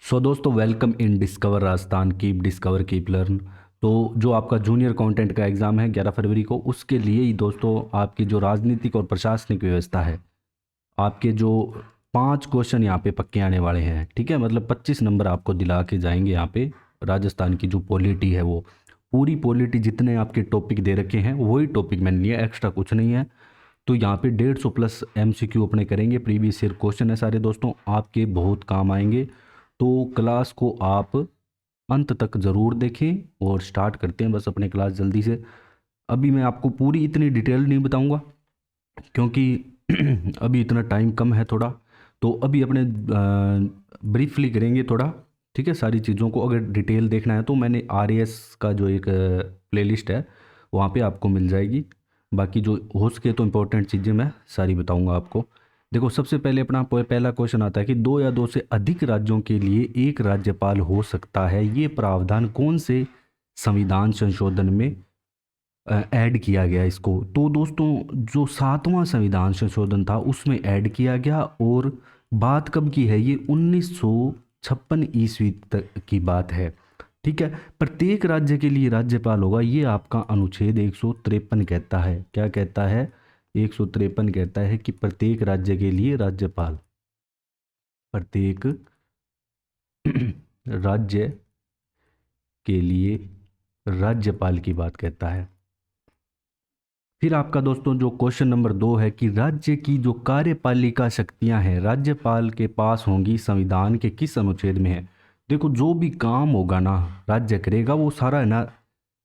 सो दोस्तों, welcome in discover Rajasthan, keep discover keep learn. तो जो आपका जूनियर कंटेंट का एग्ज़ाम है 11 फरवरी को, उसके लिए ही दोस्तों आपकी जो राजनीतिक और प्रशासनिक व्यवस्था है, आपके जो 5 क्वेश्चन यहाँ पे पक्के आने वाले हैं। ठीक है, मतलब 25 नंबर आपको दिला के जाएंगे यहाँ पे। राजस्थान की जो पॉलिटी है, वो पूरी पॉलिटी, जितने आपके टॉपिक दे रखे हैं वही टॉपिक मैंने लिया, एक्स्ट्रा कुछ नहीं है। तो यहाँ पे 150 प्लस MCQ अपने करेंगे, प्रीवियस ईयर क्वेश्चन है सारे दोस्तों, आपके बहुत काम आएंगे। तो क्लास को आप अंत तक ज़रूर देखें और स्टार्ट करते हैं बस अपने क्लास जल्दी से। अभी मैं आपको पूरी इतनी डिटेल नहीं बताऊंगा क्योंकि अभी इतना टाइम कम है थोड़ा। तो अभी अपने ब्रीफली करेंगे थोड़ा। ठीक है, सारी चीज़ों को अगर डिटेल देखना है तो मैंने RAS का जो एक प्लेलिस्ट है वहाँ पे आपको मिल जाएगी। बाकी जो हो सके तो इम्पोर्टेंट चीज़ें मैं सारी बताऊंगा आपको। देखो, सबसे पहले अपना पहला क्वेश्चन आता है कि दो या दो से अधिक राज्यों के लिए एक राज्यपाल हो सकता है, ये प्रावधान कौन से संविधान संशोधन में ऐड किया गया इसको? तो दोस्तों, जो 7वां संविधान संशोधन था उसमें ऐड किया गया। और बात कब की है? ये 1956 ईस्वी तक की बात है। ठीक है, प्रत्येक राज्य के लिए राज्यपाल होगा, ये आपका अनुच्छेद 153 कहता है। क्या कहता है? 153 कहता है कि प्रत्येक राज्य के लिए राज्यपाल, प्रत्येक राज्य के लिए राज्यपाल की बात कहता है। फिर आपका दोस्तों जो क्वेश्चन नंबर 2 है कि राज्य की जो कार्यपालिका शक्तियां हैं राज्यपाल के पास होंगी, संविधान के किस अनुच्छेद में है? देखो, जो भी काम होगा ना राज्य करेगा, वो सारा है ना,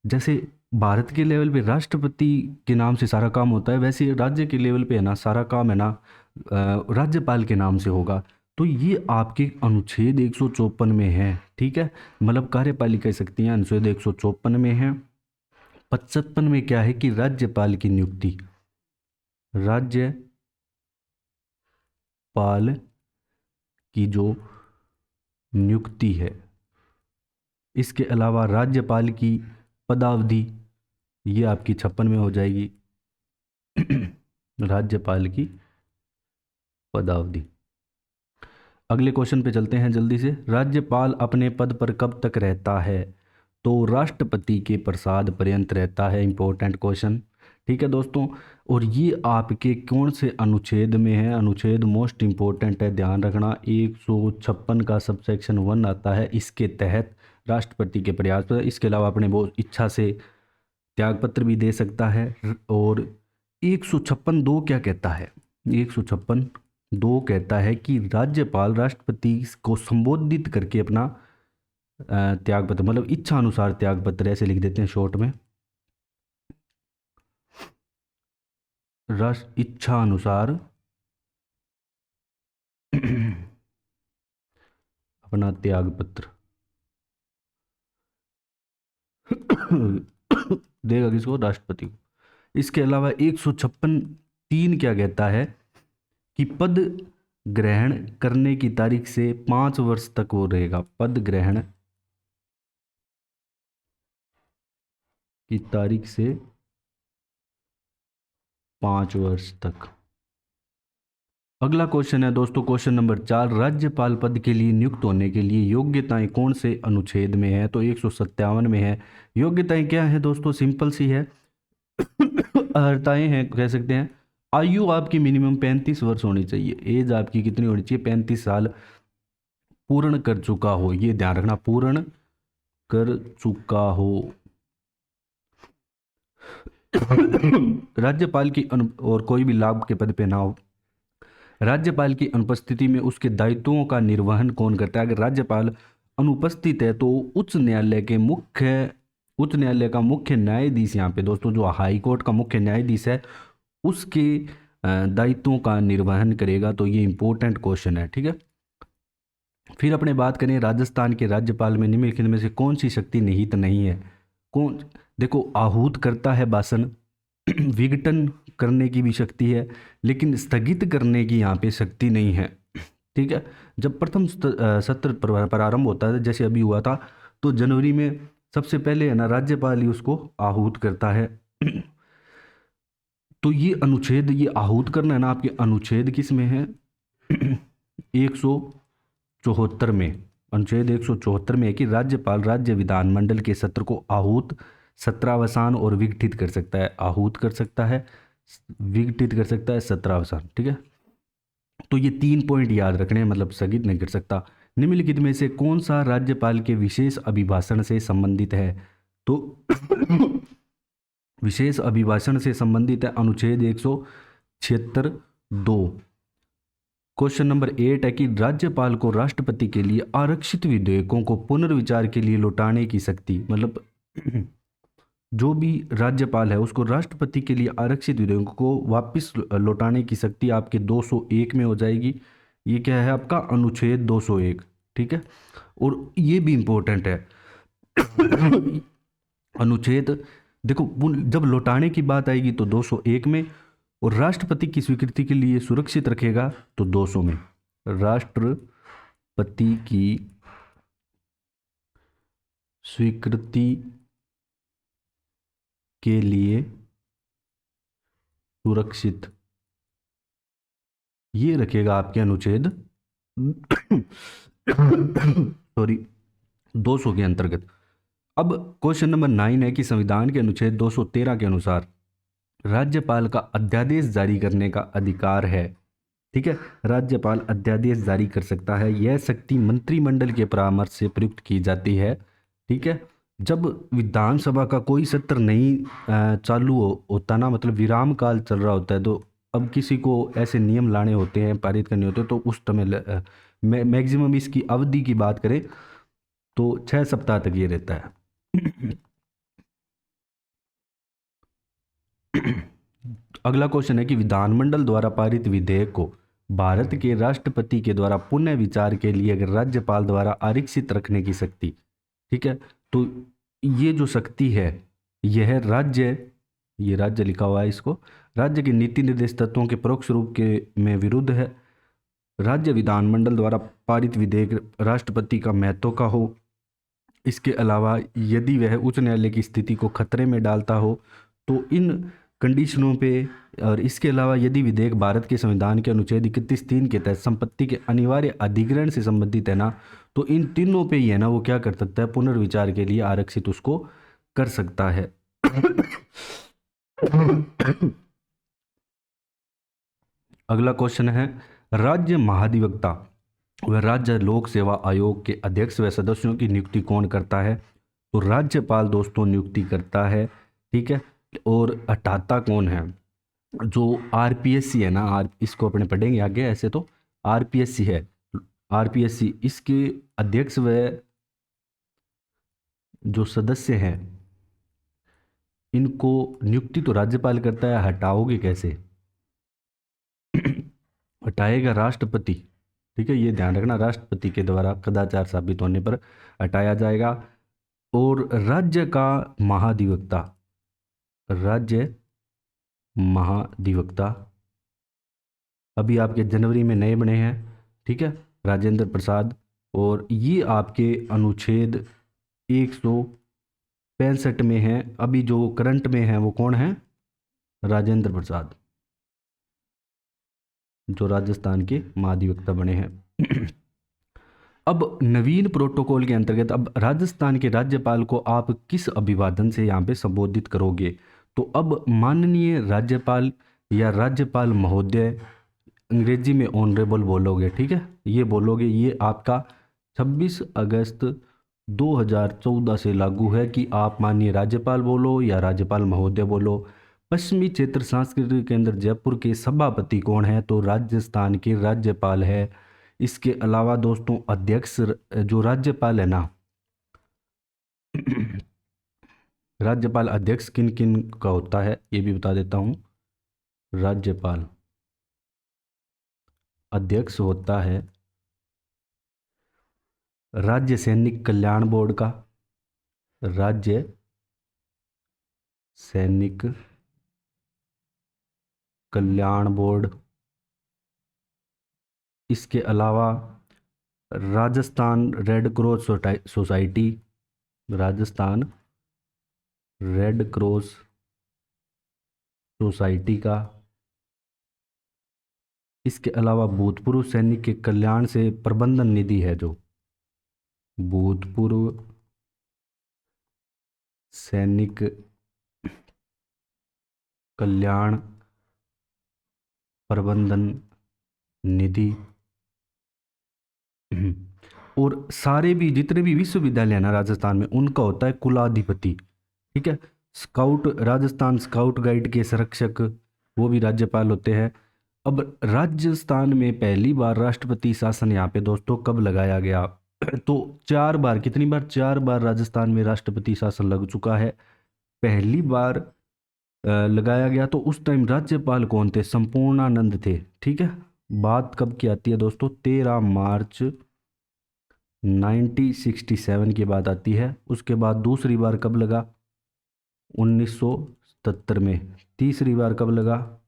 जैसे भारत के लेवल पे राष्ट्रपति के नाम से सारा काम होता है, वैसे राज्य के लेवल पे है ना सारा काम है ना राज्यपाल के नाम से होगा। तो ये आपके अनुच्छेद 154 में है। ठीक है, मतलब कार्यपालिका शक्तियां अनुच्छेद 154 में है। 55 में क्या है कि राज्यपाल की नियुक्ति, राज्यपाल की जो नियुक्ति है, इसके अलावा राज्यपाल की पदावधि, ये आपकी 56 में हो जाएगी। राज्यपाल की पदावधि। अगले क्वेश्चन पे चलते हैं जल्दी से। राज्यपाल अपने पद पर कब तक रहता है? तो राष्ट्रपति के प्रसाद पर्यंत रहता है। Important question. ठीक है दोस्तों, और ये आपके कौन से अनुच्छेद में है? अनुच्छेद मोस्ट इंपॉर्टेंट है, ध्यान रखना। 156 का सबसेक्शन 1 आता है, इसके तहत राष्ट्रपति के प्रयास पर, इसके अलावा अपने वो इच्छा से त्यागपत्र भी दे सकता है। और 156(2) क्या कहता है? 156(2) कहता है कि राज्यपाल राष्ट्रपति को संबोधित करके अपना त्यागपत्र, मतलब इच्छा अनुसार त्यागपत्र, ऐसे लिख देते हैं शॉर्ट में, राष्ट्र इच्छा अनुसार अपना त्यागपत्र देगा किसको? राष्ट्रपति को। इसके अलावा 156(3) क्या कहता है कि पद ग्रहण करने की तारीख से 5 वर्ष तक वो रहेगा। पद ग्रहण की तारीख से 5 वर्ष तक। अगला क्वेश्चन है दोस्तों, क्वेश्चन नंबर 4, राज्यपाल पद के लिए नियुक्त होने के लिए योग्यताएं कौन से अनुच्छेद में है? तो 157 में है। योग्यताएं क्या है दोस्तों? सिंपल सी है। अर्हताएं हैं, कह सकते हैं। आयु आपकी मिनिमम 35 वर्ष होनी चाहिए। एज आपकी कितनी होनी चाहिए? 35 साल पूर्ण कर चुका हो, ये ध्यान रखना, पूर्ण कर चुका हो। राज्यपाल की और कोई भी लाभ के पद पे ना हो। राज्यपाल की अनुपस्थिति में उसके दायित्वों का निर्वहन कौन करता है? अगर राज्यपाल अनुपस्थित है तो उच्च न्यायालय का मुख्य न्यायाधीश, यहाँ पे दोस्तों जो हाई कोर्ट का मुख्य न्यायाधीश है, उसके दायित्वों का निर्वहन करेगा। तो ये इंपॉर्टेंट क्वेश्चन है। ठीक है, फिर अपने बात करें राजस्थान के राज्यपाल में निम्नलिखित में से कौन सी शक्ति निहित नहीं है? कौन? देखो, आहूत करता है भाषण, विघटन करने की भी शक्ति है, लेकिन स्थगित करने की यहाँ पे शक्ति नहीं है। ठीक है, जब प्रथम सत्र प्रारंभ होता है, जैसे अभी हुआ था, तो जनवरी में सबसे पहले है ना राज्यपाल ही उसको आहूत करता है। तो ये अनुच्छेद, ये आहूत करना है ना, आपके अनुच्छेद किस में है? 174 में। अनुच्छेद 174 में है कि राज्यपाल राज्य विधानमंडल के सत्र को आहूत, सत्रावसान और विघटित कर सकता है। आहूत कर सकता है, विघटित कर सकता है, सत्रावसान। ठीक है, तो ये 3 पॉइंट याद रखने हैं, मतलब स्थगित नहीं कर सकता। निम्नलिखित में से कौन सा राज्यपाल के विशेष अभिभाषण से संबंधित है? तो विशेष अभिभाषण से संबंधित है अनुच्छेद 176 2। क्वेश्चन नंबर 8 है कि राज्यपाल को राष्ट्रपति के लिए आरक्षित विधेयकों को पुनर्विचार के लिए लौटाने की शक्ति, मतलब जो भी राज्यपाल है उसको राष्ट्रपति के लिए आरक्षित विधेयकों को वापस लौटाने की शक्ति आपके 201 में हो जाएगी। ये क्या है आपका? अनुच्छेद 201। ठीक है, और ये भी इंपॉर्टेंट है अनुच्छेद, देखो जब लौटाने की बात आएगी तो 201 में, और राष्ट्रपति की स्वीकृति के लिए सुरक्षित रखेगा तो 200 में। राष्ट्रपति की स्वीकृति के लिए सुरक्षित, ये रखेगा आपके अनुच्छेद सॉरी 200 के अंतर्गत। अब क्वेश्चन नंबर 9 है कि संविधान के अनुच्छेद 213 के अनुसार राज्यपाल का अध्यादेश जारी करने का अधिकार है। ठीक है, राज्यपाल अध्यादेश जारी कर सकता है। यह शक्ति मंत्रिमंडल के परामर्श से प्रयुक्त की जाती है। ठीक है, जब विधानसभा का कोई सत्र नहीं चालू होता ना, मतलब विराम काल चल रहा होता है, तो अब किसी को ऐसे नियम लाने होते हैं, पारित करने होते हैं, तो उस समय मैक्सिमम इसकी अवधि की बात करें तो 6 सप्ताह तक ये रहता है। अगला क्वेश्चन है कि विधानमंडल द्वारा पारित विधेयक को भारत के राष्ट्रपति के द्वारा पुनः विचार के लिए अगर राज्यपाल द्वारा आरक्षित रखने की शक्ति, ठीक है, तो ये जो शक्ति है यह राज्य, ये राज्य लिखा हुआ है, इसको राज्य के नीति निर्देश तत्वों के परोक्ष रूप के में विरुद्ध है। राज्य विधानमंडल द्वारा पारित विधेयक राष्ट्रपति का महत्व का हो। इसके अलावा यदि वह उच्च न्यायालय की स्थिति को खतरे में डालता हो तो इन कंडीशनों पे, और इसके अलावा यदि विधेयक भारत के संविधान के अनुच्छेद 31(3) के तहत संपत्ति के अनिवार्य अधिग्रहण से संबंधित है ना, तो इन तीनों पे ही है ना वो क्या कर सकता है? पुनर्विचार के लिए आरक्षित उसको कर सकता है। अगला क्वेश्चन है, राज्य महाधिवक्ता व राज्य लोक सेवा आयोग के अध्यक्ष व सदस्यों की नियुक्ति कौन करता है? तो राज्यपाल दोस्तों नियुक्ति करता है। ठीक है, और हटाता कौन है? जो आरपीएससी है ना, इसको अपने पढ़ेंगे आगे, ऐसे तो आरपीएससी है, आरपीएससी इसके अध्यक्ष व जो सदस्य हैं इनको नियुक्ति तो राज्यपाल करता है, हटाओगे कैसे? हटाएगा राष्ट्रपति। ठीक है, ये ध्यान रखना, राष्ट्रपति के द्वारा कदाचार साबित होने पर हटाया जाएगा। और राज्य का महाधिवक्ता, राज्य महाधिवक्ता अभी आपके जनवरी में नए बने हैं। ठीक है, राजेंद्र प्रसाद, और ये आपके अनुच्छेद 165 में है। अभी जो करंट में है वो कौन है? राजेंद्र प्रसाद, जो राजस्थान के महाधिवक्ता बने हैं। अब नवीन प्रोटोकॉल के अंतर्गत अब राजस्थान के राज्यपाल को आप किस अभिवादन से यहाँ पे संबोधित करोगे? तो अब माननीय राज्यपाल या राज्यपाल महोदय, अंग्रेजी में ऑनरेबल बोलोगे। ठीक है, ये बोलोगे। ये आपका 26 अगस्त 2014 से लागू है कि आप माननीय राज्यपाल बोलो या राज्यपाल महोदय बोलो। पश्चिमी क्षेत्र सांस्कृतिक केंद्र जयपुर के सभापति कौन है? तो राजस्थान के राज्यपाल है। इसके अलावा दोस्तों अध्यक्ष जो राज्यपाल है ना, राज्यपाल अध्यक्ष किन किन का होता है ये भी बता देता हूँ। राज्यपाल अध्यक्ष होता है राज्य सैनिक कल्याण बोर्ड का, राज्य सैनिक कल्याण बोर्ड। इसके अलावा Rajasthan red cross society, Rajasthan red cross society का। इसके अलावा भूतपूर्व सैनिक के कल्याण से प्रबंधन निधि है जो, भूतपूर्व सैनिक कल्याण प्रबंधन निधि। और सारे भी जितने भी विश्वविद्यालय हैं ना राजस्थान में, उनका होता है कुलाधिपति। ठीक है। स्काउट, राजस्थान स्काउट गाइड के संरक्षक वो भी राज्यपाल होते हैं। अब राजस्थान में पहली बार राष्ट्रपति शासन यहाँ पे दोस्तों कब लगाया गया? तो 4 बार, कितनी बार? 4 बार राजस्थान में राष्ट्रपति शासन लग चुका है। पहली बार लगाया गया तो उस टाइम राज्यपाल कौन थे? संपूर्णानंद थे। ठीक है। बात कब की आती है दोस्तों? 13 मार्च 1967 की बात आती है। उसके बाद दूसरी बार कब लगा? 1977 में। तीसरी बार कब लगा?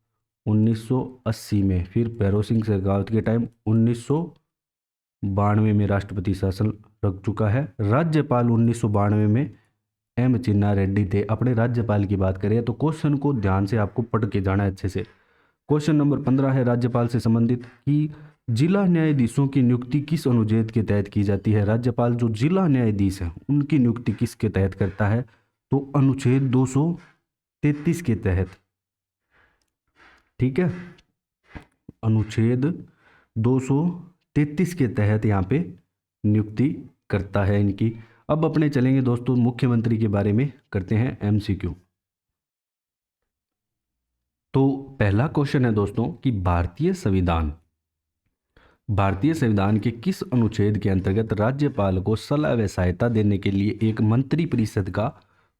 1980 में। फिर भैरों सिंह शेखावत के टाइम 1992 में राष्ट्रपति शासन लग चुका है। राज्यपाल 1992 में एम चिन्ना रेड्डी थे। अपने राज्यपाल की बात करें तो क्वेश्चन को ध्यान से आपको पढ़ के जाना है अच्छे से। क्वेश्चन नंबर 15 है राज्यपाल से संबंधित कि जिला न्यायाधीशों की नियुक्ति किस अनुच्छेद के तहत की जाती है? राज्यपाल जो जिला न्यायाधीश है उनकी नियुक्ति किसके तहत करता है? तो अनुच्छेद 233 के तहत। ठीक है। अनुच्छेद 233 के तहत यहाँ पे नियुक्ति करता है इनकी। अब अपने चलेंगे दोस्तों मुख्यमंत्री के बारे में, करते हैं एमसीक्यू। तो पहला क्वेश्चन है दोस्तों कि भारतीय संविधान के किस अनुच्छेद के अंतर्गत राज्यपाल को सलाह व सहायता देने के लिए एक मंत्री परिषद का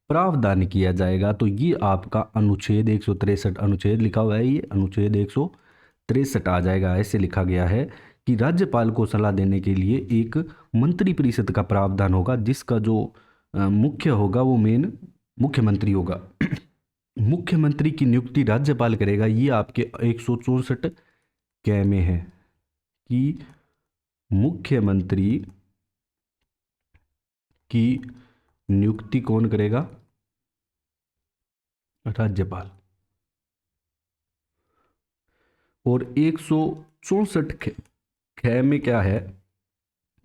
प्रावधान किया जाएगा? तो ये आपका अनुच्छेद 163 अनुच्छेद लिखा हुआ है, ये अनुच्छेद 163 आ जाएगा। ऐसे लिखा गया है कि राज्यपाल को सलाह देने के लिए एक मंत्री परिषद का प्रावधान होगा, जिसका जो मुख्य होगा वो मेन मुख्यमंत्री होगा। मुख्यमंत्री की नियुक्ति राज्यपाल करेगा। ये आपके 164 क में है कि मुख्यमंत्री की नियुक्ति कौन करेगा? राज्यपाल। और 164 ख में क्या है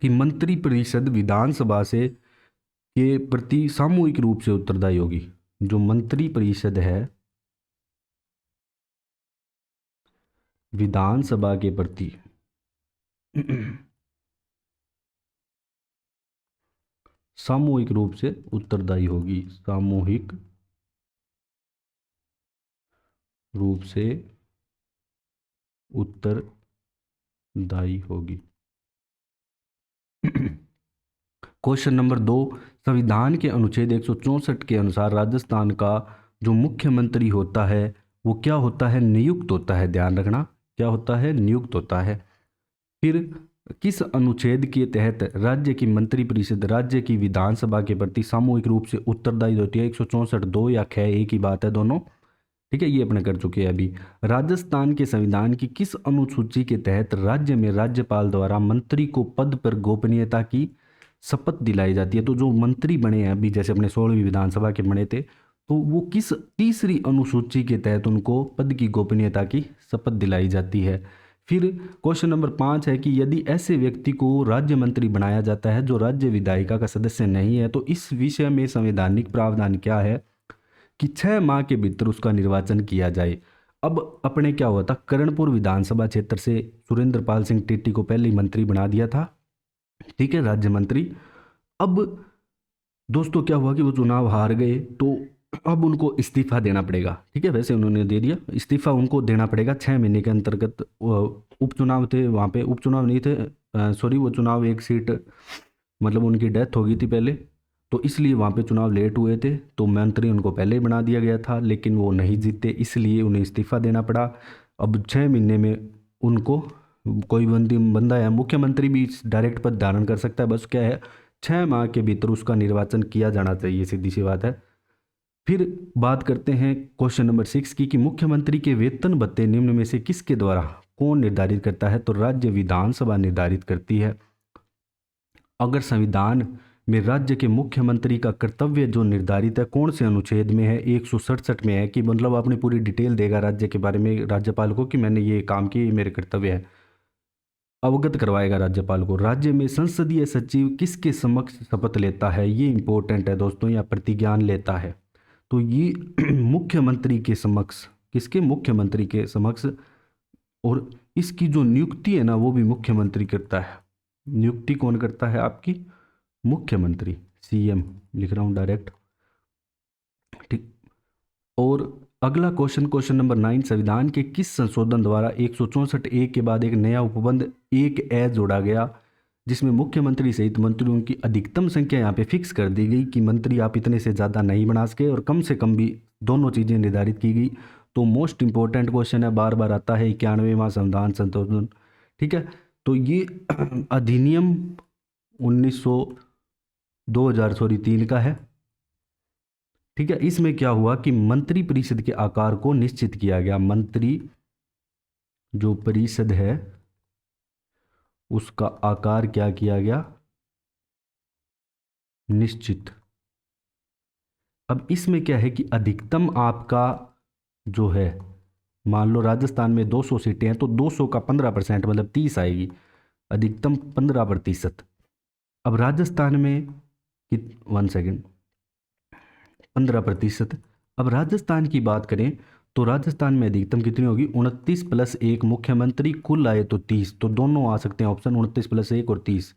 कि मंत्री परिषद विधानसभा से के प्रति सामूहिक रूप से उत्तरदायी होगी। जो मंत्री परिषद है विधानसभा के प्रति सामूहिक रूप से उत्तरदायी होगी, सामूहिक रूप से उत्तरदायी होगी। क्वेश्चन नंबर 2, संविधान के अनुच्छेद 164 के अनुसार राजस्थान का जो मुख्यमंत्री होता है वो क्या होता है? नियुक्त होता है। ध्यान रखना, क्या होता है? नियुक्त होता है। फिर किस अनुच्छेद के तहत राज्य की मंत्री परिषद राज्य की विधानसभा के प्रति सामूहिक रूप से उत्तरदायी होती है? 164 2 या ख एक ही बात है दोनों। ठीक है, ये अपने कर चुके हैं अभी। राजस्थान के संविधान की किस अनुसूची के तहत राज्य में राज्यपाल द्वारा मंत्री को पद पर गोपनीयता की शपथ दिलाई जाती है? तो जो मंत्री बने हैं अभी, जैसे अपने 16वीं विधानसभा के बने थे, तो वो किस तीसरी अनुसूची के तहत उनको पद की गोपनीयता की शपथ दिलाई जाती है? फिर क्वेश्चन नंबर 5 है कि यदि ऐसे व्यक्ति को राज्य मंत्री बनाया जाता है जो राज्य विधायिका का सदस्य नहीं है, तो इस विषय में संवैधानिक प्रावधान क्या है कि 6 माह के भीतर उसका निर्वाचन किया जाए। अब अपने क्या हुआ था, करणपुर विधानसभा क्षेत्र से सुरेंद्र पाल सिंह टिट्टी को पहले ही मंत्री बना दिया था। ठीक है, राज्य मंत्री। अब दोस्तों क्या हुआ कि वो चुनाव हार गए, तो अब उनको इस्तीफा देना पड़ेगा। ठीक है, वैसे उन्होंने दे दिया, इस्तीफा उनको देना पड़ेगा 6 महीने के अंतर्गत। उपचुनाव थे वहाँ पे, उपचुनाव नहीं थे, सॉरी, वो चुनाव एक सीट, मतलब उनकी डेथ हो गई थी पहले, तो इसलिए वहाँ पे चुनाव लेट हुए थे, तो मंत्री उनको पहले ही बना दिया गया था, लेकिन वो नहीं जीते, इसलिए उन्हें इस्तीफा देना पड़ा। अब 6 महीने में उनको कोई बंदा है, मुख्यमंत्री भी डायरेक्ट पद धारण कर सकता है, बस क्या है 6 माह के भीतर उसका निर्वाचन किया जाना चाहिए, सीधी सी बात है। फिर बात करते हैं क्वेश्चन नंबर 6 की कि मुख्यमंत्री के वेतन भत्ते निम्न में से किसके द्वारा कौन निर्धारित करता है? तो राज्य विधानसभा निर्धारित करती है। अगर संविधान में राज्य के मुख्यमंत्री का कर्तव्य जो निर्धारित है कौन से अनुच्छेद में है? 167 में है, कि मतलब अपनी पूरी डिटेल देगा राज्य के बारे में राज्यपाल को कि मैंने ये काम किया, ये मेरे कर्तव्य है। अवगत करवाएगा राज्यपाल को। राज्य में संसदीय सचिव किसके समक्ष शपथ लेता है, ये इंपॉर्टेंट है दोस्तों, या प्रतिज्ञान लेता है, तो ये मुख्यमंत्री के समक्ष, किसके, मुख्यमंत्री के समक्ष। और इसकी जो नियुक्ति है ना वो भी मुख्यमंत्री करता है। नियुक्ति कौन करता है, आपकी मुख्यमंत्री, सीएम लिख रहा हूं डायरेक्ट, ठीक। और अगला क्वेश्चन, क्वेश्चन नंबर 9, संविधान के किस संशोधन द्वारा 164 ए के बाद एक नया उपबंध 1 ए जोड़ा गया, जिसमें मुख्यमंत्री सहित मंत्रियों की अधिकतम संख्या यहाँ पे फिक्स कर दी गई कि मंत्री आप इतने से ज़्यादा नहीं बना सके, और कम से कम भी, दोनों चीज़ें निर्धारित की गई। तो मोस्ट इंपॉर्टेंट क्वेश्चन है, बार बार आता है, 91वां संविधान संशोधन, ठीक है। तो ये अधिनियम 2003 का है, ठीक है। इसमें क्या हुआ कि मंत्री परिषद के आकार को निश्चित किया गया। मंत्री जो परिषद है उसका आकार क्या किया गया, निश्चित। अब इसमें क्या है कि अधिकतम आपका जो है, मान लो राजस्थान में 200 सीटें हैं तो 200 का 15% मतलब 30 आएगी, अधिकतम 15%। अब राजस्थान में 1 सेकेंड, 15%। अब राजस्थान की बात करें तो राजस्थान में अधिकतम कितनी होगी, 29 + 1 मुख्यमंत्री, कुल आए तो 30, तो दोनों आ सकते हैं ऑप्शन, 29 + 1 और 30।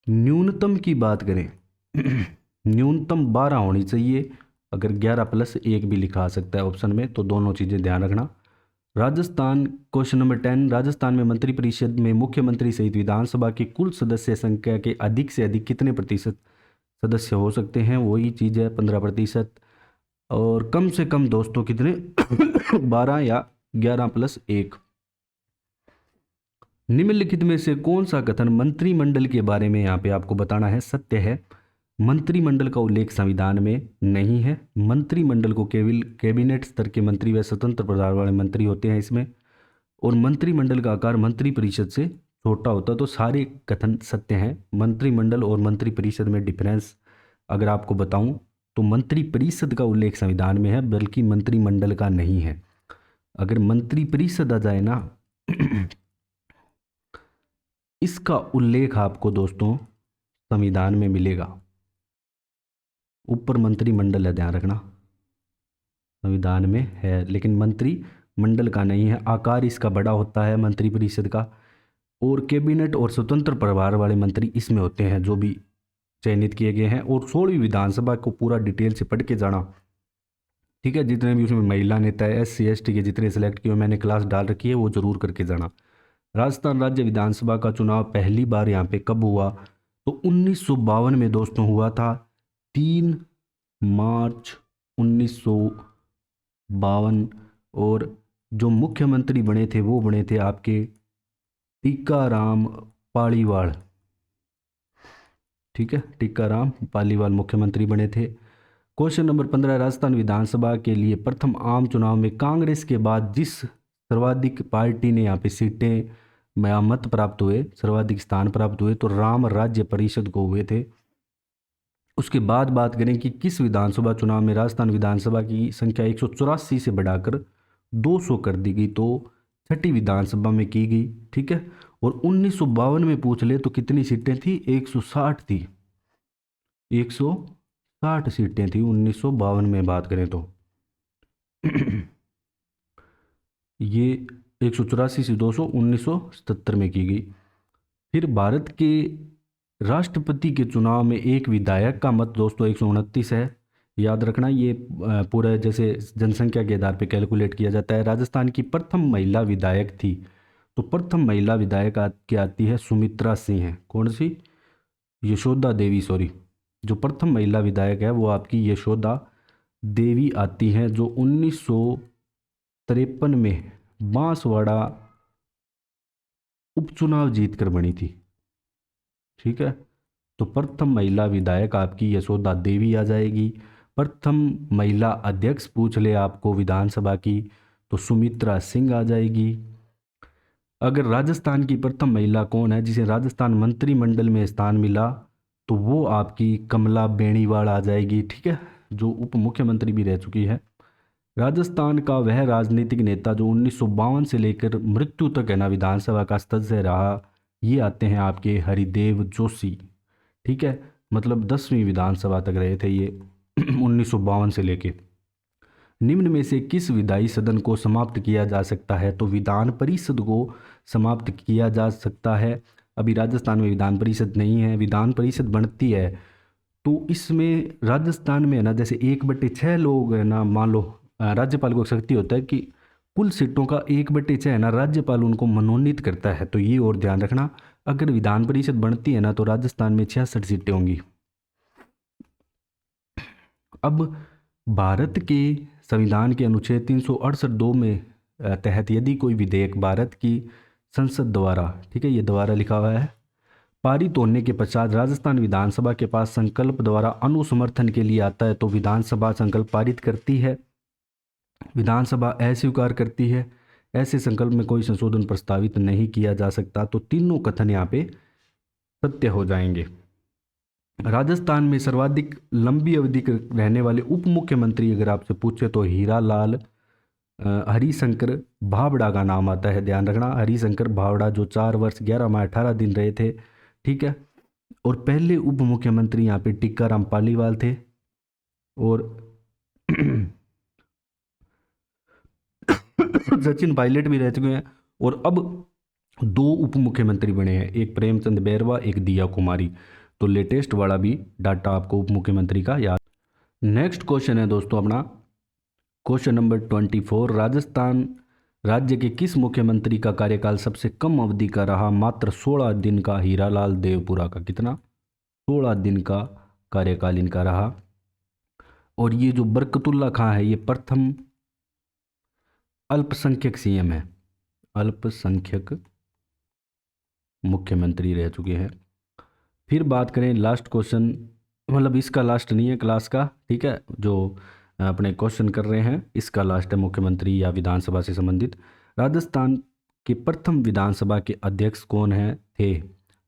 न्यूनतम की बात करें न्यूनतम 12 होनी चाहिए, अगर 11 + 1 भी लिखा आ सकता है ऑप्शन में, तो दोनों चीज़ें ध्यान रखना। राजस्थान, क्वेश्चन नंबर 10, राजस्थान में मंत्रिपरिषद में मुख्यमंत्री सहित विधानसभा की कुल सदस्य संख्या के अधिक से अधिक कितने प्रतिशत सदस्य हो सकते हैं, वही चीज़ है 15%। और कम से कम दोस्तों कितने 12 या 11 + 1। निम्नलिखित में से कौन सा कथन मंत्रिमंडल के बारे में यहाँ पे आपको बताना है सत्य है। मंत्रिमंडल का उल्लेख संविधान में नहीं है। मंत्रिमंडल को केवल कैबिनेट स्तर के मंत्री व स्वतंत्र प्रभार वाले मंत्री होते हैं इसमें, और मंत्रिमंडल का आकार मंत्रिपरिषद से छोटा होता है। तो सारे कथन सत्य हैं। मंत्रिमंडल और मंत्रिपरिषद में डिफरेंस अगर आपको बताऊं तो मंत्रिपरिषद का उल्लेख संविधान में है, बल्कि मंत्रिमंडल का नहीं है। अगर मंत्रिपरिषद आ जाए ना इसका उल्लेख आपको दोस्तों संविधान में मिलेगा। ऊपर मंत्रिमंडल है, ध्यान रखना, संविधान में है लेकिन मंत्रिमंडल का नहीं है। आकार इसका बड़ा होता है मंत्रिपरिषद का, और कैबिनेट और स्वतंत्र प्रभार वाले मंत्री इसमें होते हैं जो भी चयनित किए गए हैं। और 16वीं विधानसभा को पूरा डिटेल से पढ़ के जाना, ठीक है। जितने भी उसमें महिला नेता है, SC ST के जितने सेलेक्ट किए मैंने क्लास डाल रखी है, वो जरूर करके जाना। राजस्थान राज्य विधानसभा का चुनाव पहली बार यहाँ पे कब हुआ, तो 1952 में दोस्तों हुआ था, 3 मार्च 1952। और जो मुख्यमंत्री बने थे वो बने थे आपके टीकाराम पालीवाल, ठीक है, टीकाराम पालीवाल मुख्यमंत्री बने थे। क्वेश्चन नंबर 15, राजस्थान विधानसभा के लिए प्रथम आम चुनाव में कांग्रेस के बाद जिस सर्वाधिक पार्टी ने यहाँ पे सीटें मत प्राप्त हुए, सर्वाधिक स्थान प्राप्त हुए, तो राम राज्य परिषद को हुए थे। उसके बाद बात करें कि किस विधानसभा चुनाव में राजस्थान विधानसभा की संख्या 184 से बढ़ाकर 200 कर दी गई, तो छठी विधानसभा में की गई, ठीक है। और 1952 में पूछ ले तो कितनी सीटें थी, 160 थी, 160 सीटें थी 1952 में बात करें तो ये 184 से 200 1977 में की गई। फिर भारत के राष्ट्रपति के चुनाव में एक विधायक का मत दोस्तों 129 है, याद रखना। ये पूरा जैसे जनसंख्या के आधार पे कैलकुलेट किया जाता है। राजस्थान की प्रथम महिला विधायक थी, तो प्रथम महिला विधायक क्या आती है, सुमित्रा सिंह है। कौन सी, यशोदा देवी, सॉरी, जो प्रथम महिला विधायक है वो आपकी यशोदा देवी आती हैं, जो 1953 में बांसवाड़ा उपचुनाव जीतकर बनी थी, ठीक है। तो प्रथम महिला विधायक आपकी यशोदा देवी आ जाएगी। प्रथम महिला अध्यक्ष पूछ ले आपको विधानसभा की तो सुमित्रा सिंह आ जाएगी। अगर राजस्थान की प्रथम महिला कौन है जिसे राजस्थान मंत्रिमंडल में स्थान मिला, तो वो आपकी कमला बेनीवाल आ जाएगी, ठीक है, जो उप मुख्यमंत्री भी रह चुकी है। राजस्थान का वह राजनीतिक नेता जो 1952 से लेकर मृत्यु तक है ना विधानसभा का सदस्य रहा, ये आते हैं आपके हरिदेव जोशी। ठीक है, मतलब 10वीं विधानसभा तक रहे थे ये 1952 से लेके। निम्न में से किस विधायी सदन को समाप्त किया जा सकता है? तो विधान परिषद को समाप्त किया जा सकता है। अभी राजस्थान में विधान परिषद नहीं है, विधान परिषद बनती है तो इसमें राजस्थान में है ना, जैसे 1/6 लोग है ना, मान लो राज्यपाल को शक्ति होता है कि कुल सीटों का 1/6 है ना राज्यपाल उनको मनोनीत करता है। तो ये और ध्यान रखना, अगर विधान परिषद बनती है ना तो राजस्थान में 66 सीटें होंगी। अब भारत के संविधान के अनुच्छेद 368(2) में तहत यदि कोई विधेयक भारत की संसद द्वारा, ठीक है ये द्वारा लिखा हुआ है, पारित होने के पश्चात राजस्थान विधानसभा के पास संकल्प द्वारा अनुसमर्थन के लिए आता है तो विधानसभा संकल्प पारित करती है, विधानसभा अस्वीकार करती है, ऐसे संकल्प में कोई संशोधन प्रस्तावित नहीं किया जा सकता। तो तीनों कथन यहाँ पे सत्य हो जाएंगे। राजस्थान में सर्वाधिक लंबी अवधि के रहने वाले उप मुख्यमंत्री अगर आपसे पूछे तो हीरालाल हरिशंकर भावड़ा का नाम आता है। ध्यान रखना, हरिशंकर भावड़ा जो 4 वर्ष 11 माह 18 दिन रहे थे। ठीक है, और पहले उप मुख्यमंत्री यहाँ पे टिक्काराम पालीवाल थे और सचिन पायलट भी रह चुके हैं। और अब 2 उप मुख्यमंत्री बने हैं, एक प्रेमचंद बैरवा, एक दिया कुमारी। तो लेटेस्ट वाला भी डाटा आपको उप मुख्यमंत्री का याद। नेक्स्ट क्वेश्चन है दोस्तों अपना क्वेश्चन नंबर 24। राजस्थान राज्य के किस मुख्यमंत्री का कार्यकाल सबसे कम अवधि का रहा? मात्र 16 दिन का। हीरालाल देवपुरा का कितना? 16 दिन का कार्यकाल इनका रहा। और ये जो बरकतुल्ला खां है ये प्रथम अल्पसंख्यक सीएम है, अल्पसंख्यक मुख्यमंत्री रह चुके हैं। फिर बात करें लास्ट क्वेश्चन, मतलब इसका लास्ट नहीं है क्लास का, ठीक है, जो अपने क्वेश्चन कर रहे हैं इसका लास्ट है मुख्यमंत्री या विधानसभा से संबंधित। राजस्थान के प्रथम विधानसभा के अध्यक्ष कौन है थे?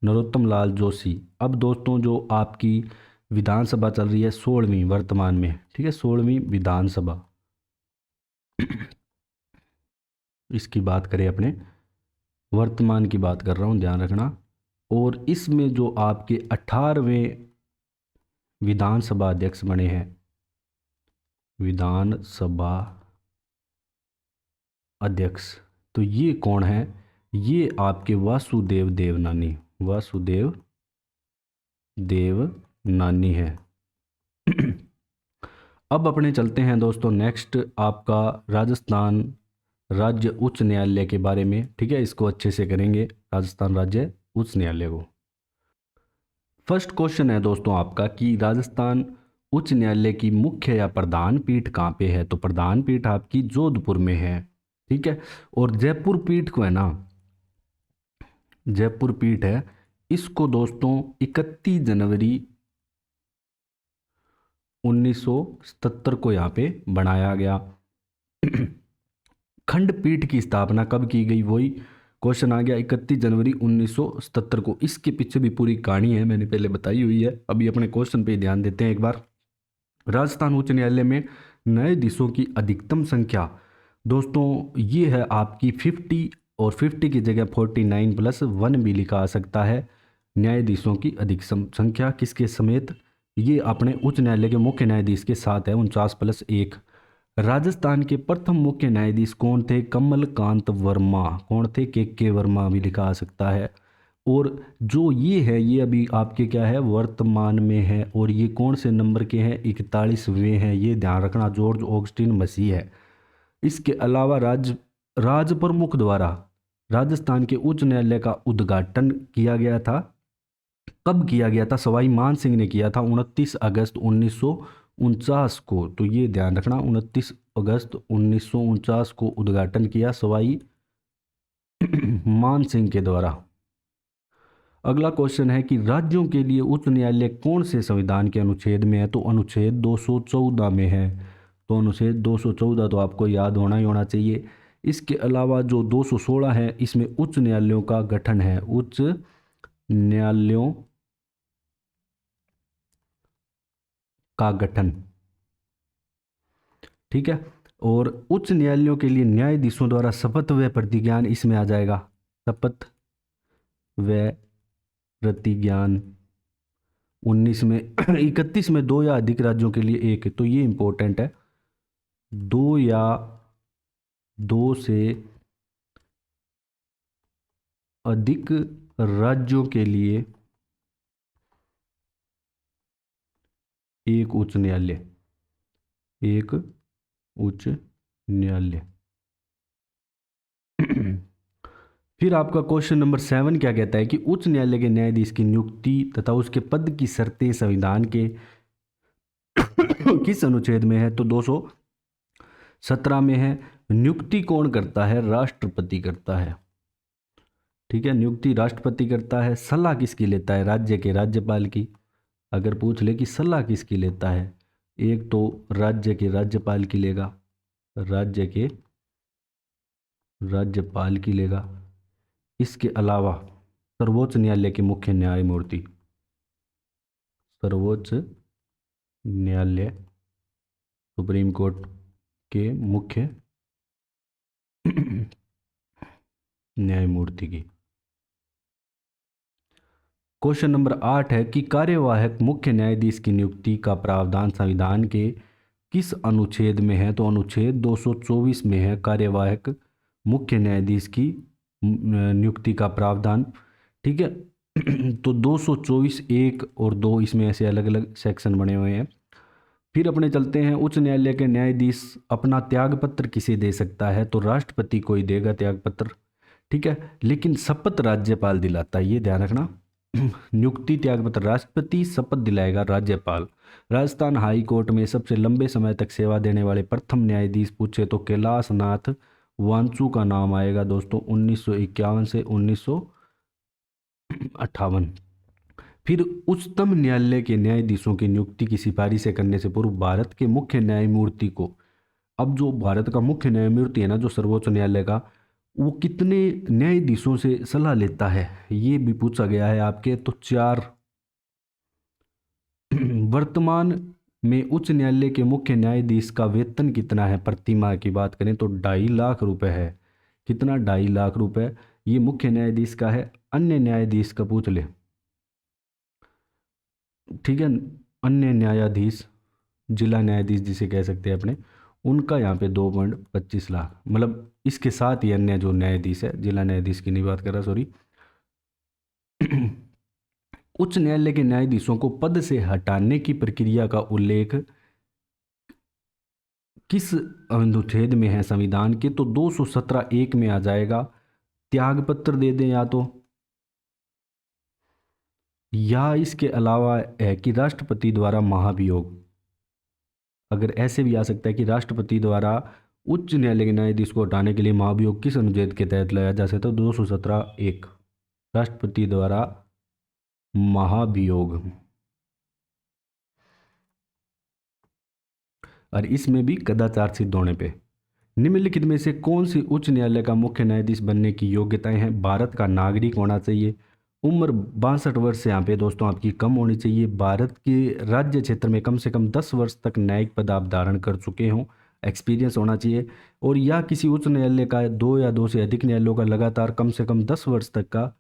नरोत्तम लाल जोशी। अब दोस्तों जो आपकी विधानसभा चल रही है 16वीं वर्तमान में, ठीक है 16वीं विधानसभा, इसकी बात करें अपने वर्तमान की बात कर रहा हूँ, ध्यान रखना। और इसमें जो आपके 18वें विधानसभा अध्यक्ष बने हैं, विधानसभा अध्यक्ष, तो ये कौन है? ये आपके वासुदेव देवनानी, वासुदेव देवनानी है। अब अपने चलते हैं दोस्तों नेक्स्ट आपका राजस्थान राज्य उच्च न्यायालय के बारे में, ठीक है, इसको अच्छे से करेंगे, राजस्थान राज्य उच्च न्यायालय को। फर्स्ट क्वेश्चन है दोस्तों आपका कि राजस्थान उच्च न्यायालय की मुख्य या प्रधान पीठ कहाँ पे है? तो प्रधान पीठ आपकी जोधपुर में है, ठीक है। और जयपुर पीठ को है ना, जयपुर पीठ है, इसको दोस्तों 31 जनवरी 1977 को यहाँ पे बनाया गया। खंडपीठ की स्थापना कब की गई? वही क्वेश्चन आ गया, 31 जनवरी 1977 को। इसके पीछे भी पूरी कहानी है, मैंने पहले बताई हुई है। अभी अपने क्वेश्चन पे ध्यान देते हैं एक बार। राजस्थान उच्च न्यायालय में न्यायाधीशों की अधिकतम संख्या दोस्तों ये है आपकी 50, और 50 की जगह 49+1 भी लिखा आ सकता है। न्यायाधीशों की अधिकतम संख्या किसके समेत? ये अपने उच्च न्यायालय के मुख्य न्यायाधीश के साथ है, 49+1। राजस्थान के प्रथम मुख्य न्यायाधीश कौन थे? कमलकांत वर्मा। कौन थे? के वर्मा भी लिखा आ सकता है। और जो ये है ये अभी आपके क्या है, वर्तमान में है, और ये कौन से नंबर के हैं? 41वें हैं, ये ध्यान रखना, जॉर्ज ऑगस्टिन मसीह है। इसके अलावा राज प्रमुख द्वारा राजस्थान के उच्च न्यायालय का उद्घाटन किया गया था। कब किया गया था? सवाई मान सिंह ने किया था 29 अगस्त 1949 को। तो ये ध्यान रखना, 29 अगस्त 1949 को उद्घाटन किया सवाई मान सिंह के द्वारा। अगला क्वेश्चन है कि राज्यों के लिए उच्च न्यायालय कौन से संविधान के अनुच्छेद में है? तो अनुच्छेद 214 में है। तो अनुच्छेद 214 तो आपको याद होना ही होना चाहिए। इसके अलावा जो 216 है इसमें उच्च न्यायालयों का गठन है, उच्च न्यायालयों का गठन, ठीक है। और उच्च न्यायालयों के लिए न्यायाधीशों द्वारा शपथ व प्रतिज्ञान इसमें आ जाएगा, शपथ व प्रतिज्ञान। 19 में 31 में 2 या अधिक राज्यों के लिए एक, तो ये इंपॉर्टेंट है, 2 या 2 से अधिक राज्यों के लिए एक उच्च न्यायालय, एक उच्च न्यायालय। फिर आपका क्वेश्चन नंबर 7 क्या कहता है कि उच्च न्यायालय के न्यायाधीश की नियुक्ति तथा उसके पद की शर्तें संविधान के किस अनुच्छेद में है? तो 217 में है। नियुक्ति कौन करता है? राष्ट्रपति करता है, ठीक है, नियुक्ति राष्ट्रपति करता है। सलाह किसकी लेता है? राज्य के राज्यपाल की। अगर पूछ ले कि सलाह किसकी लेता है, एक तो राज्य के राज्यपाल की लेगा, राज्य के राज्यपाल की लेगा। इसके अलावा सर्वोच्च न्यायालय के मुख्य न्यायमूर्ति, सर्वोच्च न्यायालय सुप्रीम कोर्ट के मुख्य न्यायमूर्ति की। क्वेश्चन नंबर 8 है कि कार्यवाहक मुख्य न्यायाधीश की नियुक्ति का प्रावधान संविधान के किस अनुच्छेद में है? तो अनुच्छेद 224 में है कार्यवाहक मुख्य न्यायाधीश की नियुक्ति का प्रावधान, ठीक है। तो 224 1 और 2 इसमें ऐसे अलग अलग सेक्शन बने हुए हैं। फिर अपने चलते हैं, उच्च न्यायालय के न्यायाधीश अपना त्यागपत्र किसे दे सकता है? तो राष्ट्रपति को ही देगा त्यागपत्र, ठीक है, लेकिन शपथ राज्यपाल दिलाता है, ये ध्यान रखना। नियुक्ति त्यागपत्र राष्ट्रपति, शपथ दिलाएगा राज्यपाल। राजस्थान हाई कोर्ट में सबसे लंबे समय तक सेवा देने वाले प्रथम न्यायाधीश पूछे तो कैलाश नाथ वांचू का नाम आएगा दोस्तों, 1951 से 1958। फिर उच्चतम न्यायालय के न्यायाधीशों की नियुक्ति की सिफारिशें करने से पूर्व भारत के मुख्य न्यायमूर्ति को, अब जो भारत का मुख्य न्यायमूर्ति है ना, जो सर्वोच्च न्यायालय का, वो कितने न्यायाधीशों से सलाह लेता है, ये भी पूछा गया है आपके। तो 4। वर्तमान में उच्च न्यायालय के मुख्य न्यायाधीश का वेतन कितना है? प्रति माह की बात करें तो 2.5 लाख रुपए है। कितना? 2.5 लाख रुपए ये मुख्य न्यायाधीश का है। अन्य न्यायाधीश का पूछ ले, ठीक है, अन्य न्यायाधीश, जिला न्यायाधीश जिसे कह सकते हैं अपने, उनका यहाँ पे 2.25 लाख, मतलब इसके साथ ही अन्य जो न्यायाधीश है, जिला न्यायाधीश की नहीं बात कर रहा, सॉरी। उच्च न्यायालय के न्यायाधीशों को पद से हटाने की प्रक्रिया का उल्लेख किस अनुच्छेद में है संविधान के? तो 217 1 में आ जाएगा। त्यागपत्र दे दें या इसके अलावा है कि राष्ट्रपति द्वारा महाभियोग, अगर ऐसे भी आ सकता है कि राष्ट्रपति द्वारा उच्च न्यायालय के न्यायाधीश को हटाने के लिए महाभियोग किस अनुच्छेद के तहत लाया जा सकता है? 217 1, राष्ट्रपति द्वारा महाभियोग। और इसमें भी कदाचार सिद्ध होने पे। निम्नलिखित में से कौन सी उच्च न्यायालय का मुख्य न्यायाधीश बनने की योग्यताएं हैं? भारत का नागरिक होना चाहिए, उम्र 62 वर्ष से यहाँ पे दोस्तों आपकी कम होनी चाहिए, भारत के राज्य क्षेत्र में कम से कम 10 वर्ष तक न्यायिक पद आप धारण कर चुके हों, एक्सपीरियंस होना चाहिए, और या किसी उच्च न्यायालय का 2 या 2 से अधिक न्यायालयों का लगातार कम से कम 10 वर्ष तक का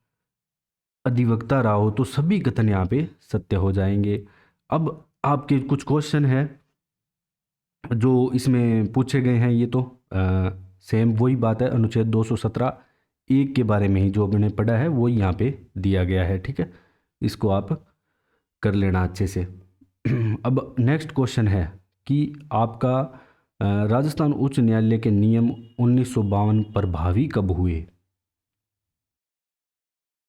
अधिवक्ता रहा हो। तो सभी कथन यहाँ पे सत्य हो जाएंगे। अब आपके कुछ क्वेश्चन है जो इसमें पूछे गए हैं, ये तो सेम वही बात है, अनुच्छेद 217 1 के बारे में ही जो मैंने पढ़ा है वही यहाँ पे दिया गया है, ठीक है, इसको आप कर लेना अच्छे से। अब नेक्स्ट क्वेश्चन है कि आपका राजस्थान उच्च न्यायालय के नियम 1952 प्रभावी कब हुए?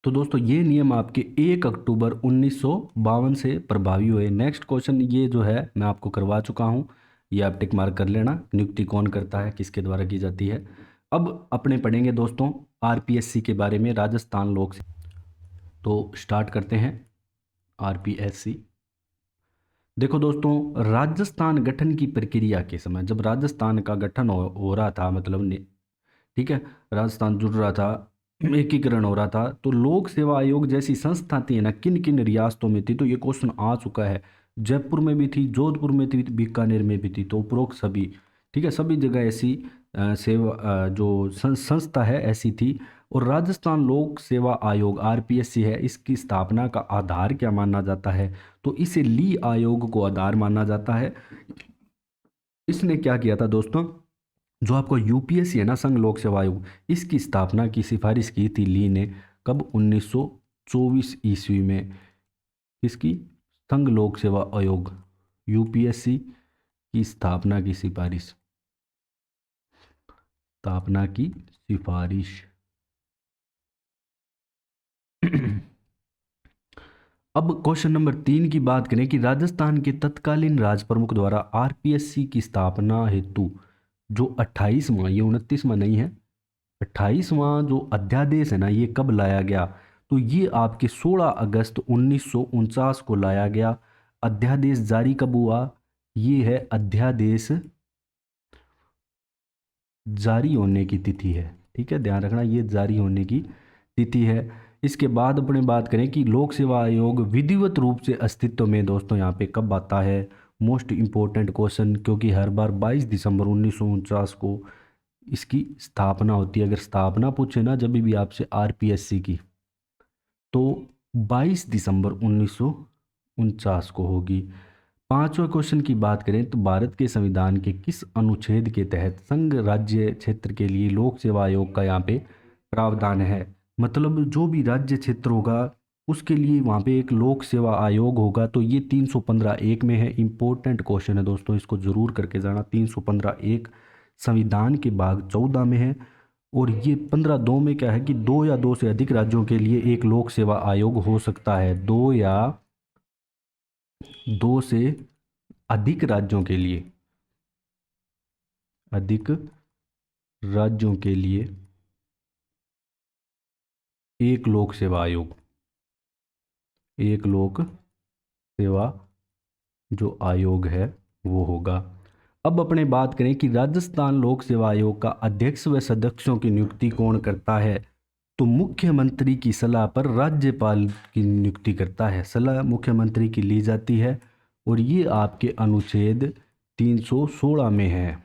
तो दोस्तों ये नियम आपके 1 अक्टूबर 1952 से प्रभावी हुए। नेक्स्ट क्वेश्चन ये जो है मैं आपको करवा चुका हूँ, ये आप टिक मार्क कर लेना, नियुक्ति कौन करता है, किसके द्वारा की जाती है। अब अपने पढ़ेंगे दोस्तों आरपीएससी के बारे में, राजस्थान लोक सेवा। तो स्टार्ट करते हैं आरपीएससी। देखो दोस्तों, राजस्थान गठन की प्रक्रिया के समय, जब राजस्थान का गठन हो रहा था, मतलब ठीक है, राजस्थान जुड़ रहा था, एकीकरण हो रहा था, तो लोक सेवा आयोग जैसी संस्था थी ना, किन किन रियासतों में थी? तो ये क्वेश्चन आ चुका है, जयपुर में भी थी, जोधपुर में थी, बीकानेर में भी थी, तो उपरोक्त सभी ठीक है, सभी जगह ऐसी सेवा जो संस्था है ऐसी थी। और राजस्थान लोक सेवा आयोग आरपीएससी है, इसकी स्थापना का आधार क्या माना जाता है? तो इसे ली आयोग को आधार माना जाता है। इसने क्या किया था दोस्तों, जो आपको यूपीएससी है ना, संघ लोक सेवा आयोग, इसकी स्थापना की सिफारिश की थी ली ने, कब? 1924 ईस्वी में। किसकी? संघ लोक सेवा आयोग, यूपीएससी की स्थापना की सिफारिश, स्थापना की सिफारिश। अब क्वेश्चन नंबर 3 की बात करें कि राजस्थान के तत्कालीन राज प्रमुख द्वारा आरपीएससी की स्थापना हेतु जो 28वां, ये 29वां नहीं है, 28वां जो अध्यादेश है ना, ये कब लाया गया? तो ये आपके 16 अगस्त 1949 को लाया गया। अध्यादेश जारी कब हुआ? ये है अध्यादेश जारी होने की तिथि है। ठीक है, ध्यान रखना, ये जारी होने की तिथि है। इसके बाद अपने बात करें कि लोक सेवा आयोग विधिवत रूप से अस्तित्व में दोस्तों यहाँ पे कब आता है? मोस्ट इम्पोर्टेंट क्वेश्चन, क्योंकि हर बार 22 दिसंबर 1949 को इसकी स्थापना होती है। अगर स्थापना पूछे ना जब भी आपसे आरपीएससी की, तो 22 दिसंबर 1949 को होगी। पांचवें क्वेश्चन की बात करें तो भारत के संविधान के किस अनुच्छेद के तहत संघ राज्य क्षेत्र के लिए लोक सेवा आयोग का यहाँ पे प्रावधान है? मतलब जो भी राज्य क्षेत्र होगा उसके लिए वहाँ पे एक लोक सेवा आयोग होगा। तो ये 315(1) में है। इंपॉर्टेंट क्वेश्चन है दोस्तों, इसको जरूर करके जाना। 315(1) संविधान के भाग 14 में है। और ये 15(2) में क्या है कि 2 या 2 से अधिक राज्यों के लिए एक लोक सेवा आयोग हो सकता है। 2 या 2 से अधिक राज्यों के लिए, अधिक राज्यों के लिए एक लोक सेवा आयोग, एक लोक सेवा जो आयोग है वो होगा। अब अपने बात करें कि राजस्थान लोक सेवा आयोग का अध्यक्ष व सदस्यों की नियुक्ति कौन करता है? तो मुख्यमंत्री की सलाह पर राज्यपाल की नियुक्ति करता है। सलाह मुख्यमंत्री की ली जाती है और ये आपके अनुच्छेद 316 में है।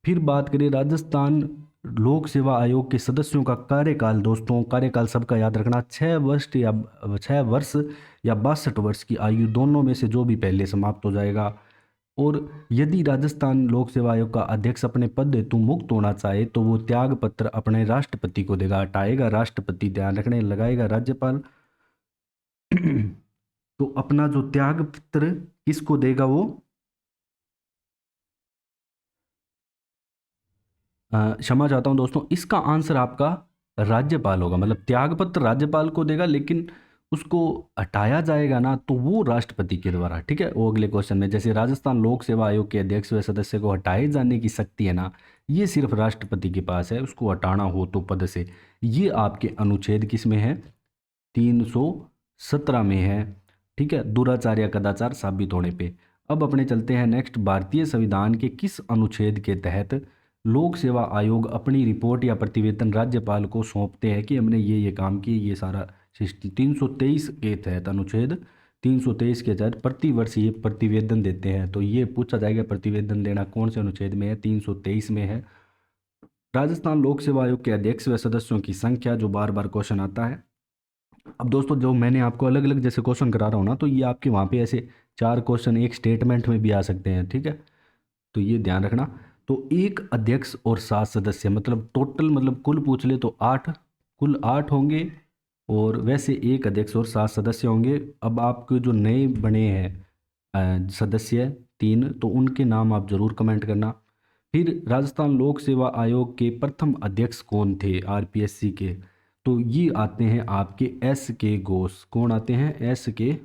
फिर बात करें राजस्थान लोक सेवा आयोग के सदस्यों का कार्यकाल। दोस्तों कार्यकाल सबका याद रखना, 6 वर्ष या 62 वर्ष की आयु दोनों में से जो भी पहले समाप्त हो जाएगा। और यदि राजस्थान लोक सेवा आयोग का अध्यक्ष अपने पद हेतु मुक्त होना चाहे तो वो त्याग पत्र अपने राष्ट्रपति को देगा। हटाएगा राष्ट्रपति, ध्यान रखने, लगाएगा राज्यपाल। तो अपना जो त्याग पत्र किसको देगा? वो क्षमा चाहता हूं दोस्तों, इसका आंसर आपका राज्यपाल होगा। मतलब त्यागपत्र राज्यपाल को देगा, लेकिन उसको हटाया जाएगा ना तो वो राष्ट्रपति के द्वारा। ठीक है, वो अगले क्वेश्चन में, जैसे राजस्थान लोक सेवा आयोग के अध्यक्ष व सदस्य को हटाए जाने की शक्ति है ना, ये सिर्फ राष्ट्रपति के पास है, उसको हटाना हो तो पद से। ये आपके अनुच्छेद किस में है? 317 में है। ठीक है, दुराचार या कदाचार साबित होने पे। अब अपने चलते हैं नेक्स्ट, भारतीय संविधान के किस अनुच्छेद के तहत लोक सेवा आयोग अपनी रिपोर्ट या प्रतिवेदन राज्यपाल को सौंपते हैं कि हमने ये काम किए, ये सारा सिस्टम? 323 के तहत, अनुच्छेद 323 के तहत प्रतिवर्ष ये प्रतिवेदन देते हैं। तो ये पूछा जाएगा प्रतिवेदन देना कौन से अनुच्छेद में है? 323 में है। राजस्थान लोक सेवा आयोग के अध्यक्ष व सदस्यों की संख्या, जो बार बार क्वेश्चन आता है। अब दोस्तों जो मैंने आपको अलग अलग जैसे क्वेश्चन करा रहा हूँ ना, तो ये आपके वहाँ पे ऐसे 4 क्वेश्चन एक स्टेटमेंट में भी आ सकते हैं। ठीक है, तो ये ध्यान रखना। तो एक अध्यक्ष और 7 सदस्य, मतलब टोटल, मतलब कुल पूछ ले तो 8, कुल 8 होंगे। और वैसे एक अध्यक्ष और 7 सदस्य होंगे। अब आपके जो नए बने हैं सदस्य 3, तो उनके नाम आप जरूर कमेंट करना। फिर राजस्थान लोक सेवा आयोग के प्रथम अध्यक्ष कौन थे आरपीएससी के? तो ये आते हैं आपके एस के घोष। कौन आते हैं? एस के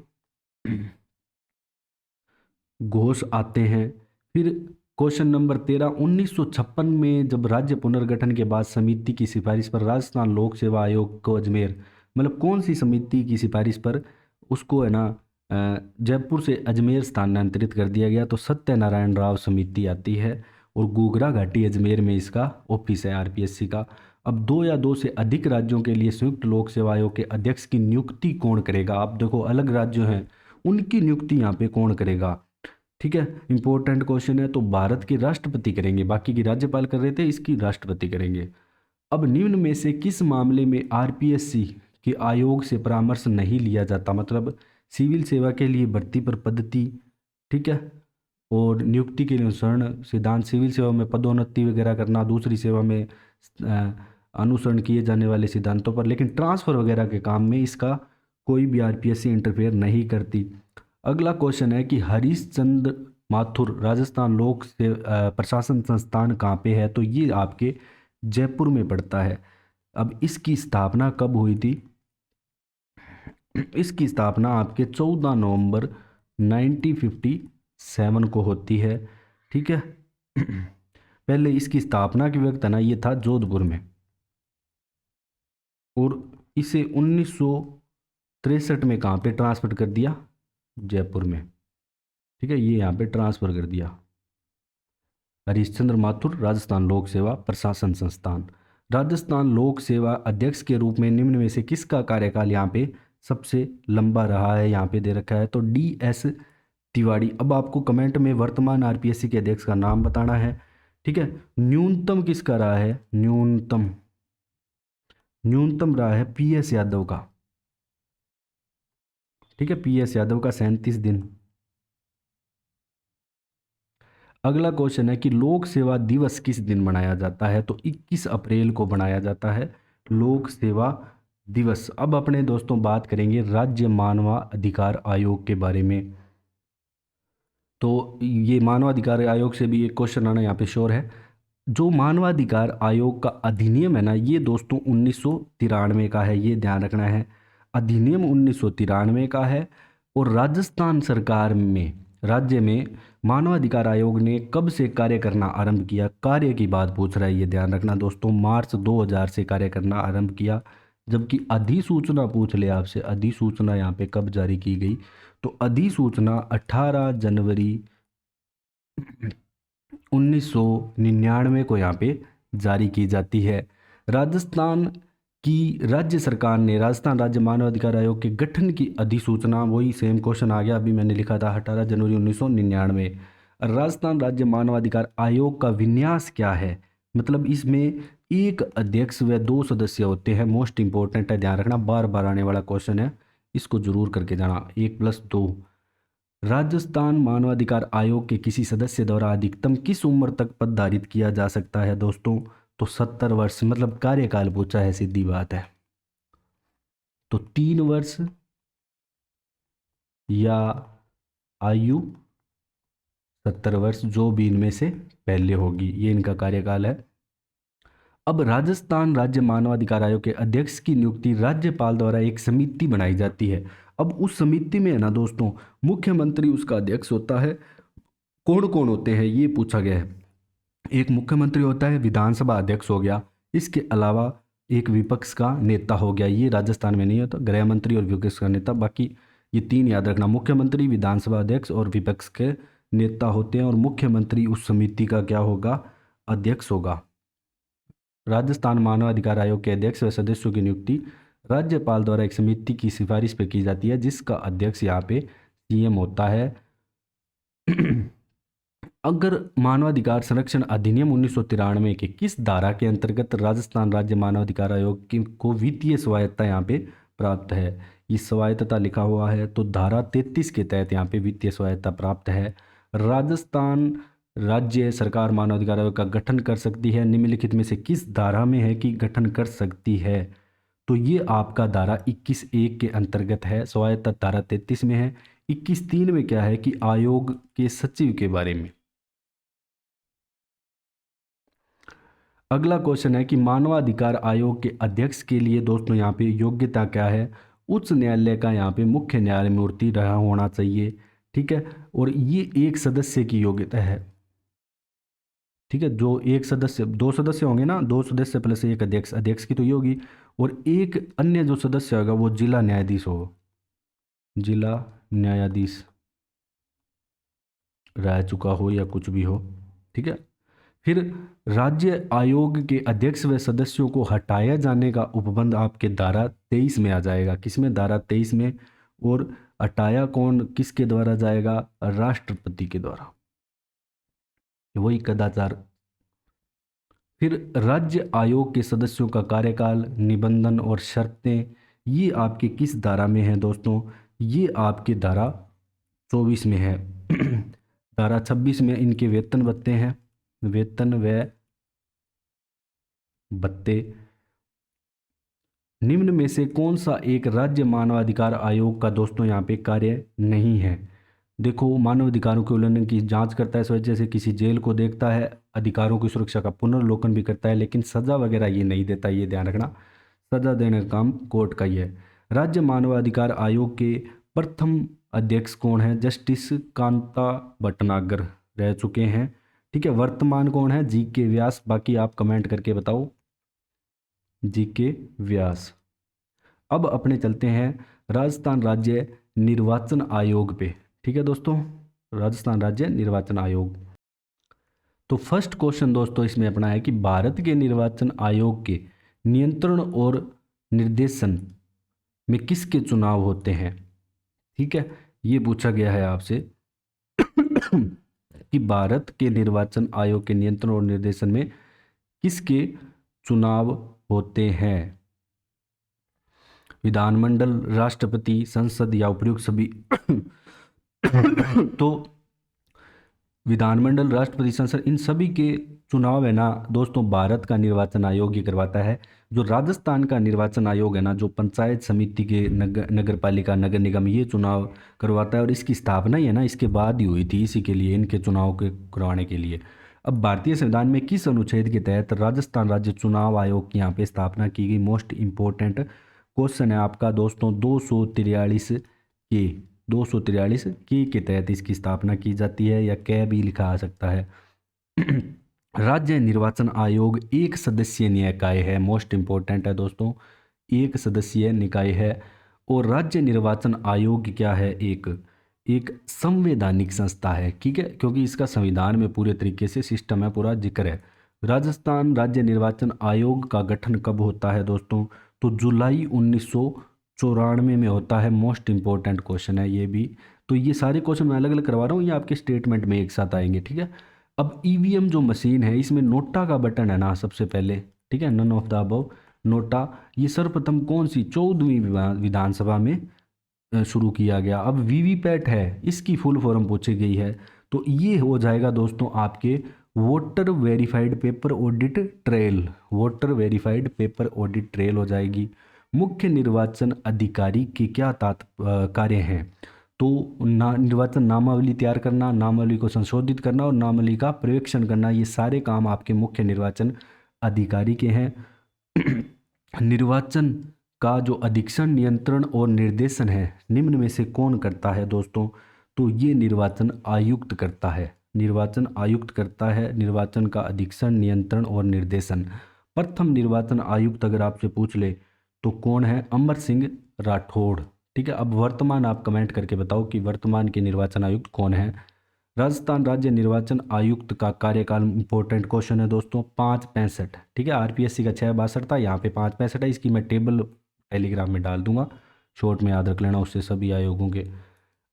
घोष आते हैं। फिर क्वेश्चन नंबर 13, 1956 में जब राज्य पुनर्गठन के बाद समिति की सिफारिश पर राजस्थान लोक सेवा आयोग को अजमेर, मतलब कौन सी समिति की सिफारिश पर उसको है ना जयपुर से अजमेर स्थानांतरित कर दिया गया? तो सत्यनारायण राव समिति आती है। और गुगरा घाटी अजमेर में इसका ऑफिस है आरपीएससी का। अब 2 या 2 से अधिक राज्यों के लिए संयुक्त लोक सेवा आयोग के अध्यक्ष की नियुक्ति कौन करेगा? आप देखो अलग राज्य हैं, उनकी नियुक्ति यहाँ पे कौन करेगा? ठीक है, इंपॉर्टेंट क्वेश्चन है। तो भारत के राष्ट्रपति करेंगे, बाकी की राज्यपाल कर रहे थे, इसकी राष्ट्रपति करेंगे। अब निम्न में से किस मामले में आरपीएससी के आयोग से परामर्श नहीं लिया जाता, मतलब सिविल सेवा के लिए भर्ती पर पद्धति, ठीक है, और नियुक्ति के लिए अनुसरण सिद्धांत, सिविल सेवा में पदोन्नति वगैरह करना, दूसरी सेवा में अनुसरण किए जाने वाले सिद्धांतों पर, लेकिन ट्रांसफ़र वगैरह के काम में इसका कोई भी आरपीएससी इंटरफेयर नहीं करती। अगला क्वेश्चन है कि हरीशचंद्र माथुर राजस्थान लोक से प्रशासन संस्थान कहाँ पे है, तो ये आपके जयपुर में पड़ता है। अब इसकी स्थापना कब हुई थी? इसकी स्थापना आपके 14 नवंबर 1957 को होती है, ठीक है। पहले इसकी स्थापना की वक्त है ना, ये था जोधपुर में, और इसे 1963 में कहाँ पे ट्रांसफ़र कर दिया? जयपुर में, ठीक है, ये यहाँ पे ट्रांसफ़र कर दिया। हरीशचंद्र माथुर राजस्थान लोक सेवा प्रशासन संस्थान। राजस्थान लोक सेवा अध्यक्ष के रूप में निम्न में से किसका कार्यकाल यहाँ पे सबसे लंबा रहा है? यहाँ पे दे रखा है तो DS तिवारी। अब आपको कमेंट में वर्तमान आरपीएससी के अध्यक्ष का नाम बताना है, ठीक है। न्यूनतम किसका रहा है? न्यूनतम रहा है PS यादव का, ठीक है, PS यादव का 37 दिन। अगला क्वेश्चन है कि लोक सेवा दिवस किस दिन मनाया जाता है? तो 21 अप्रैल को मनाया जाता है लोक सेवा दिवस। अब अपने दोस्तों बात करेंगे राज्य मानवाधिकार आयोग के बारे में। तो ये मानवाधिकार आयोग से भी एक क्वेश्चन आना यहाँ पे श्योर है। जो मानवाधिकार आयोग का अधिनियम है ना, ये दोस्तों 1993 का है, ये ध्यान रखना है। अधिनियम 1993 का है। और राजस्थान सरकार में, राज्य में मानवाधिकार आयोग ने कब से कार्य करना आरंभ किया? कार्य की बात पूछ रहा है, ये ध्यान रखना दोस्तों। मार्च 2000 से कार्य करना आरंभ किया। जबकि अधिसूचना पूछ ले आपसे, अधिसूचना यहाँ पे कब जारी की गई? तो अधिसूचना 18 जनवरी 1999 को यहाँ पे जारी की जाती है। राजस्थान की राज्य सरकार ने राजस्थान राज्य मानवाधिकार आयोग के गठन की अधिसूचना, वही सेम क्वेश्चन आ गया, अभी मैंने लिखा था 18 जनवरी 1999। राजस्थान राज्य मानवाधिकार आयोग का विन्यास क्या है? मतलब इसमें एक अध्यक्ष व 2 सदस्य होते हैं। मोस्ट इंपॉर्टेंट है, ध्यान रखना, बार बार आने वाला क्वेश्चन है, इसको जरूर करके जाना। 1+2। राजस्थान मानवाधिकार आयोग के किसी सदस्य द्वारा अधिकतम किस उम्र तक पद धारित किया जा सकता है दोस्तों? तो 70 वर्ष, मतलब कार्यकाल पूछा है, सीधी बात है। तो 3 वर्ष या आयु 70 वर्ष, जो भी इनमें से पहले होगी, ये इनका कार्यकाल है। अब राजस्थान राज्य मानवाधिकार आयोग के अध्यक्ष की नियुक्ति राज्यपाल द्वारा एक समिति बनाई जाती है। अब उस समिति में है ना दोस्तों, मुख्यमंत्री उसका अध्यक्ष होता है। कौन कौन होते हैं ये पूछा गया है। एक मुख्यमंत्री होता है, विधानसभा अध्यक्ष हो गया, इसके अलावा एक विपक्ष का नेता हो गया, ये राजस्थान में नहीं होता, गृह मंत्री और विपक्ष का नेता। बाकी ये 3 याद रखना, मुख्यमंत्री, विधानसभा अध्यक्ष और विपक्ष के नेता होते हैं। और मुख्यमंत्री उस समिति का क्या होगा? अध्यक्ष होगा। राजस्थान मानवाधिकार आयोग के अध्यक्ष व सदस्यों की नियुक्ति राज्यपाल द्वारा एक समिति की सिफारिश पर की जाती है, जिसका अध्यक्ष यहाँ पे CM होता है। अगर मानवाधिकार संरक्षण अधिनियम 1993 के किस धारा के अंतर्गत राजस्थान राज्य मानवाधिकार आयोग को वित्तीय स्वायत्ता यहाँ पे प्राप्त है? ये स्वायत्तता लिखा हुआ है, तो धारा 33 के तहत यहाँ पे वित्तीय स्वायत्ता प्राप्त है। राजस्थान राज्य सरकार मानवाधिकार आयोग का गठन कर सकती है, निम्नलिखित में से किस धारा में है कि गठन कर सकती है? तो ये आपका धारा 21(1) के अंतर्गत है, स्वायत्ता धारा 33 में है। 21(3) में क्या है कि आयोग के सचिव के बारे में। अगला क्वेश्चन है कि मानवाधिकार आयोग के अध्यक्ष के लिए दोस्तों यहाँ पे योग्यता क्या है? उच्च न्यायालय का यहाँ पे मुख्य न्यायमूर्ति रहा होना चाहिए, ठीक है। और ये एक सदस्य की योग्यता है, ठीक है। जो एक सदस्य, 2 सदस्य होंगे ना, 2 सदस्य प्लस एक अध्यक्ष, अध्यक्ष की तो ये होगी। और एक अन्य जो सदस्य होगा वो जिला न्यायाधीश होगा, जिला न्यायाधीश रह चुका हो या कुछ भी हो, ठीक है। फिर राज्य आयोग के अध्यक्ष व सदस्यों को हटाया जाने का उपबंध आपके धारा 23 में आ जाएगा। किसमें? धारा 23 में। और हटाया कौन किसके द्वारा जाएगा? राष्ट्रपति के द्वारा, वही कदाचार। फिर राज्य आयोग के सदस्यों का कार्यकाल, निबंधन और शर्तें, ये आपके किस धारा में है दोस्तों? ये आपके धारा 24 में है। धारा 26 में इनके वेतन भत्ते हैं, वेतन व भत्ते। निम्न में से कौन सा एक राज्य मानवाधिकार आयोग का दोस्तों यहाँ पे कार्य नहीं है? देखो, मानव अधिकारों के उल्लंघन की जांच करता है, इस वजह से किसी जेल को देखता है, अधिकारों की सुरक्षा का पुनर्लोकन भी करता है, लेकिन सजा वगैरह ये नहीं देता, ये ध्यान रखना। सजा देने का काम कोर्ट का ही है। राज्य मानवाधिकार आयोग के प्रथम अध्यक्ष कौन है? जस्टिस कांता भटनागर रह चुके हैं। ठीक है, वर्तमान कौन है? जी के व्यास। बाकी आप कमेंट करके बताओ, जी के व्यास। अब अपने चलते हैं राजस्थान राज्य निर्वाचन आयोग पे। ठीक है दोस्तों, राजस्थान राज्य निर्वाचन आयोग। तो फर्स्ट क्वेश्चन दोस्तों इसमें अपना है कि भारत के निर्वाचन आयोग के नियंत्रण और निर्देशन में किसके चुनाव होते हैं? ठीक है, ये पूछा गया है आपसे कि भारत के निर्वाचन आयोग के नियंत्रण और निर्देशन में किसके चुनाव होते हैं? विधानमंडल, राष्ट्रपति, संसद या उपयुक्त सभी? तो विधानमंडल, राष्ट्रपति, संसद, इन सभी के चुनाव है ना दोस्तों भारत का निर्वाचन आयोग ही करवाता है। जो राजस्थान का निर्वाचन आयोग है ना, जो पंचायत समिति के नगर पालिका, नगर निगम, ये चुनाव करवाता है, और इसकी स्थापना ही है ना इसके बाद ही हुई थी, इसी के लिए, इनके चुनाव के करवाने के लिए। अब भारतीय संविधान में किस अनुच्छेद के तहत राजस्थान राज्य चुनाव आयोग की यहाँ पे स्थापना की गई? मोस्ट इंपॉर्टेंट क्वेश्चन है आपका दोस्तों। 243 के 243 के तहत इसकी स्थापना की जाती है, या कै भी लिखा आ सकता है। राज्य निर्वाचन आयोग एक सदस्यीय निकाय है, मोस्ट इंपॉर्टेंट है दोस्तों, एक सदस्यीय निकाय है। और राज्य निर्वाचन आयोग क्या है? एक संवैधानिक संस्था है। ठीक है, क्योंकि इसका संविधान में पूरे तरीके से सिस्टम है, पूरा जिक्र है। राजस्थान राज्य निर्वाचन आयोग का गठन कब होता है दोस्तों? तो जुलाई 1994 में होता है। मोस्ट इंपॉर्टेंट क्वेश्चन है ये भी। तो ये सारे क्वेश्चन मैं अलग अलग करवा रहा हूँ, ये आपके स्टेटमेंट में एक साथ आएंगे। ठीक है, अब ईवीएम जो मशीन है, इसमें नोटा का बटन है ना सबसे पहले। ठीक है, none of the above NOTA, ये सर्वप्रथम कौन सी 14वीं विधानसभा में शुरू किया गया। अब वीवीपैट है, इसकी फुल फॉर्म पूछी गई है, तो ये हो जाएगा दोस्तों आपके voter verified paper audit trail. Voter verified paper audit trail हो जाएगी। मुख्य निर्वाचन अधिकारी के क्या कार्य हैं? तो निर्वाचन नामावली तैयार करना, नामावली को संशोधित करना और नामावली का पर्यवेक्षण करना, ये सारे काम आपके मुख्य निर्वाचन अधिकारी के हैं। निर्वाचन का जो अधीक्षण, नियंत्रण और निर्देशन है, निम्न में से कौन करता है दोस्तों? तो ये निर्वाचन आयुक्त करता है। निर्वाचन आयुक्त करता है निर्वाचन का अधीक्षण, नियंत्रण और निर्देशन। प्रथम निर्वाचन आयुक्त अगर आपसे पूछ ले तो कौन है? अमर सिंह राठौड़। ठीक है, अब वर्तमान आप कमेंट करके बताओ कि वर्तमान के निर्वाचन आयुक्त कौन है। राजस्थान राज्य निर्वाचन आयुक्त का कार्यकाल, इंपॉर्टेंट क्वेश्चन है दोस्तों, 565। ठीक है, आरपीएससी का 662 था, यहाँ पे 565 है। इसकी मैं टेबल टेलीग्राम में डाल दूंगा, शॉर्ट में याद रख लेना उससे सभी आयोगों के।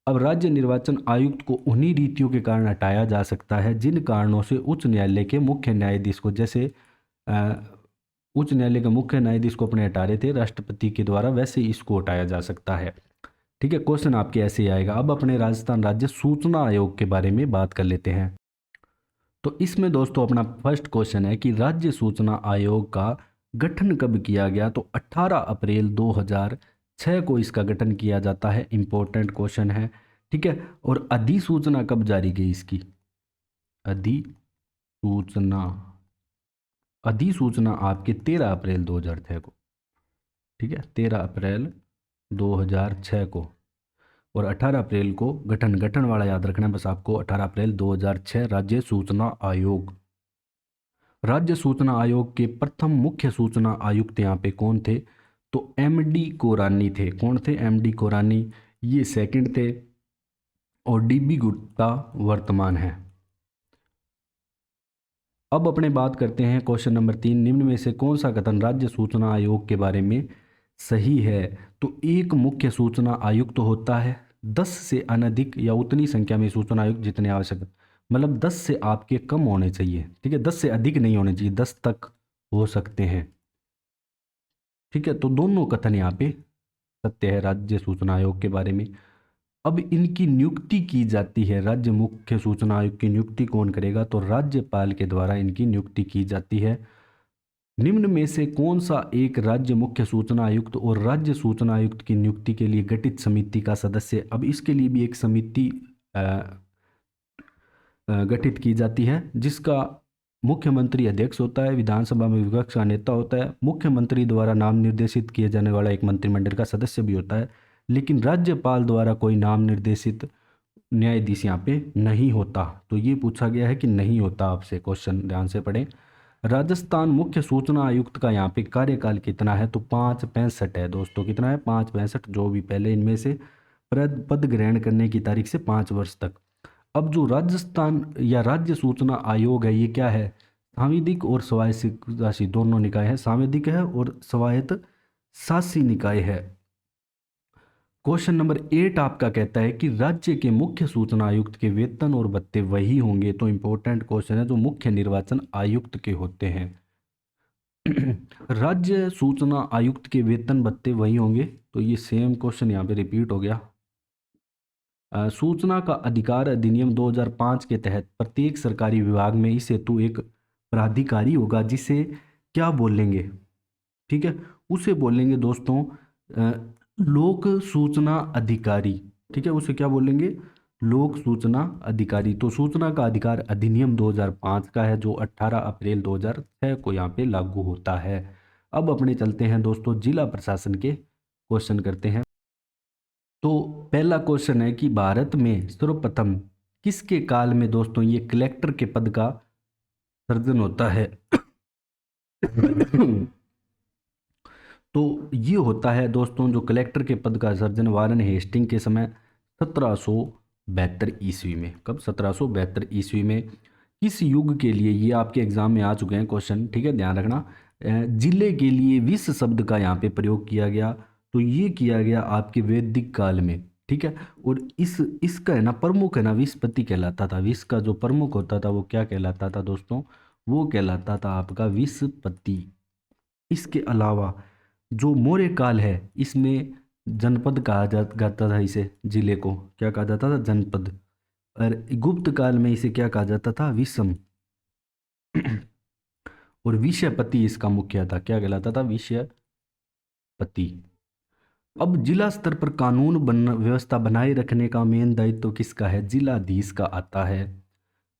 अब राज्य निर्वाचन आयुक्त को उन्हीं रीतियों के कारण हटाया जा सकता है जिन कारणों से उच्च न्यायालय के मुख्य न्यायाधीश को, जैसे उच्च न्यायालय के मुख्य न्यायाधीश को अपने हटा रहे थे राष्ट्रपति के द्वारा, वैसे इसको हटाया जा सकता है। ठीक है, क्वेश्चन आपके ऐसे ही आएगा। अब अपने राजस्थान राज्य सूचना आयोग के बारे में बात कर लेते हैं। तो इसमें दोस्तों अपना फर्स्ट क्वेश्चन है कि राज्य सूचना आयोग का गठन कब किया गया? तो 18 अप्रैल 2006 को इसका गठन किया जाता है। इंपॉर्टेंट क्वेश्चन है। ठीक है, और अधिसूचना कब जारी की इसकी? अधिसूचना आपके 13 अप्रैल 2006 को। ठीक है, 13 अप्रैल 2006 को, और 18 अप्रैल को गठन वाला याद रखना है बस आपको। 18 अप्रैल 2006 राज्य सूचना आयोग। राज्य सूचना आयोग के प्रथम मुख्य सूचना आयुक्त यहाँ पे कौन थे? तो एमडी कोरानी थे। कौन थे? एमडी कोरानी, ये सेकंड थे, और डीबी गुप्ता वर्तमान है। अब अपने बात करते हैं क्वेश्चन नंबर 3, निम्न में से कौन सा कथन राज्य सूचना आयोग के बारे में सही है? तो एक मुख्य सूचना आयुक्त होता है, 10 से अनधिक या उतनी संख्या में सूचना आयुक्त जितने आवश्यक, मतलब 10 से आपके कम होने चाहिए, ठीक है, 10 से अधिक नहीं होने चाहिए, 10 तक हो सकते हैं, ठीक है। तो दोनों कथन यहाँ पे सत्य है राज्य सूचना आयोग के बारे में। अब इनकी नियुक्ति की जाती है, राज्य मुख्य सूचना आयोग की नियुक्ति कौन करेगा, तो राज्यपाल के द्वारा इनकी नियुक्ति की जाती है। निम्न में से कौन सा एक राज्य मुख्य सूचना आयुक्त और राज्य सूचना आयुक्त की नियुक्ति के लिए गठित समिति का सदस्य, अब इसके लिए भी एक समिति गठित की जाती है जिसका मुख्यमंत्री अध्यक्ष होता है, विधानसभा में विपक्ष का नेता होता है, मुख्यमंत्री द्वारा नाम निर्देशित किए जाने वाला एक मंत्रिमंडल का सदस्य भी होता है, लेकिन राज्यपाल द्वारा कोई नाम निर्देशित न्यायाधीश यहाँ पे नहीं होता। तो ये पूछा गया है कि नहीं होता, आपसे क्वेश्चन ध्यान से पढ़ें। राजस्थान मुख्य सूचना आयुक्त का यहाँ पे कार्यकाल कितना है, तो 5/65 है दोस्तों, कितना है 5/65, जो भी पहले इनमें से पद ग्रहण करने की तारीख से 5 वर्ष तक। अब जो राजस्थान या राज्य सूचना आयोग है, ये क्या है, सांविधिक और स्वायत्त शासी दोनों निकाय है, सांविधिक है और स्वायत्त शासी निकाय है। क्वेश्चन नंबर 8 आपका कहता है कि राज्य के मुख्य सूचना आयुक्त के वेतन और भत्ते वही होंगे, तो इंपॉर्टेंट क्वेश्चन है जो मुख्य निर्वाचन आयुक्त के होते हैं। राज्य सूचना आयुक्त के वेतन भत्ते वही होंगे, तो ये सेम क्वेश्चन यहाँ पे रिपीट हो गया। सूचना का अधिकार अधिनियम 2005 के तहत प्रत्येक सरकारी विभाग में इस हेतु एक प्राधिकारी होगा, जिसे क्या बोलेंगे, ठीक है, उसे बोलेंगे दोस्तों लोक सूचना अधिकारी, ठीक है, उसे क्या बोलेंगे, लोक सूचना अधिकारी। तो सूचना का अधिकार अधिनियम 2005 का है जो 18 अप्रैल 2006 को यहाँ पे लागू होता है। अब अपने चलते हैं दोस्तों जिला प्रशासन के क्वेश्चन करते हैं। तो पहला क्वेश्चन है कि भारत में सर्वप्रथम किसके काल में दोस्तों ये कलेक्टर के पद का सर्जन होता है। तो ये होता है दोस्तों जो कलेक्टर के पद का सर्जन वारेन हेस्टिंग के समय 1772 ईस्वी में। कब, 1772 ईस्वी में। किस युग के लिए, ये आपके एग्जाम में आ चुके हैं क्वेश्चन, ठीक है, ध्यान रखना। जिले के लिए विस शब्द का यहाँ पे प्रयोग किया गया, तो ये किया गया आपके वैदिक काल में, ठीक है। और इसका है ना प्रमुख है ना विस्पति कहलाता था, विस का जो प्रमुख होता था वो क्या कहलाता था दोस्तों, वो कहलाता था आपका विस्पति। इसके अलावा जो मौर्य काल है इसमें जनपद कहा जाता था, इसे जिले को क्या कहा जाता था, जनपद। और गुप्त काल में इसे क्या कहा जाता था, विषम। और विषयपति इसका मुख्य था, क्या कहलाता था, विषयपति। अब जिला स्तर पर कानून व्यवस्था बनाए रखने का मेन दायित्व तो किसका है, जिलाधीश का आता है।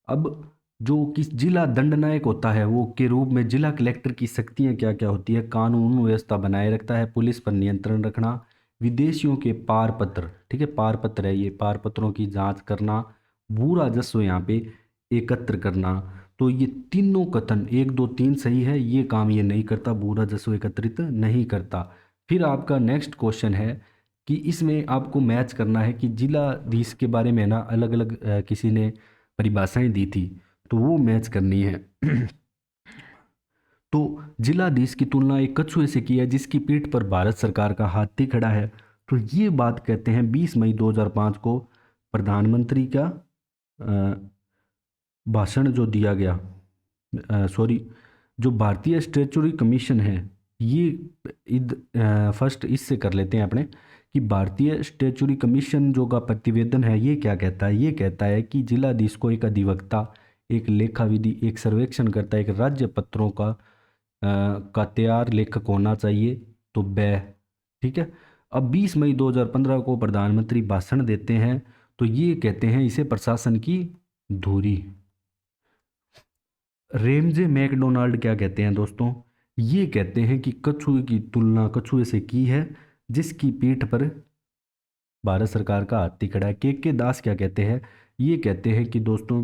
अब जो किस जिला दंडनायक होता है वो के रूप में जिला कलेक्टर की शक्तियां क्या क्या होती है, कानून व्यवस्था बनाए रखता है, पुलिस पर नियंत्रण रखना, विदेशियों के पारपत्र, ठीक है, पारपत्र है ये, पारपत्रों की जांच करना, भू राजस्व यहाँ पे एकत्र करना। तो ये तीनों कथन 1 2 3 सही है, ये काम ये नहीं करता, भू राजस्व एकत्रित नहीं करता। फिर आपका नेक्स्ट क्वेश्चन है कि इसमें आपको मैच करना है कि जिलाधीश के बारे में ना अलग अलग किसी ने परिभाषाएं दी थी, तो वो मैच करनी है। तो जिलाधीश की तुलना एक कछुए से की है जिसकी पीठ पर भारत सरकार का हाथी खड़ा है। तो ये बात कहते हैं 20 मई 2005 को प्रधानमंत्री का भाषण जो दिया गया, जो भारतीय स्टैट्यूटरी कमीशन है, ये फर्स्ट इससे कर लेते हैं अपने कि भारतीय स्टैट्यूटरी कमीशन जो का प्रतिवेदन है ये क्या कहता है, ये कहता है कि जिलाधीश को एक अधिवक्ता, एक लेखाविधि, एक सर्वेक्षण करता है, एक राज्य पत्रों का तैयार लेखक होना चाहिए, तो वह, ठीक है। अब 20 मई 2015 को प्रधानमंत्री भाषण देते हैं, तो ये कहते हैं इसे प्रशासन की धुरी। रेमजे मैकडोनाल्ड क्या कहते हैं दोस्तों, ये कहते हैं कि कछुए की तुलना कछुए से की है जिसकी पीठ पर भारत सरकार का हाथी खड़ा है। के दास क्या कहते हैं, ये कहते हैं कि दोस्तों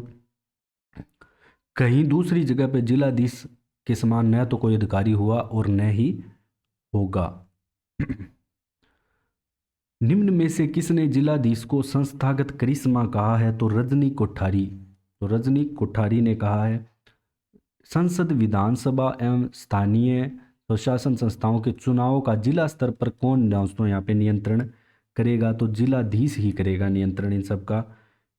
कहीं दूसरी जगह पे जिलाधीश के समान न तो कोई अधिकारी हुआ और न ही होगा। निम्न में से किसने जिलाधीश को संस्थागत करिश्मा कहा है, तो रजनी कोठारी। तो रजनी कोठारी ने कहा है। संसद, विधानसभा एवं स्थानीय स्वशासन संस्थाओं के चुनावों का जिला स्तर पर कौन दोस्तों यहाँ पे नियंत्रण करेगा तो जिलाधीश ही करेगा नियंत्रण इन सब का।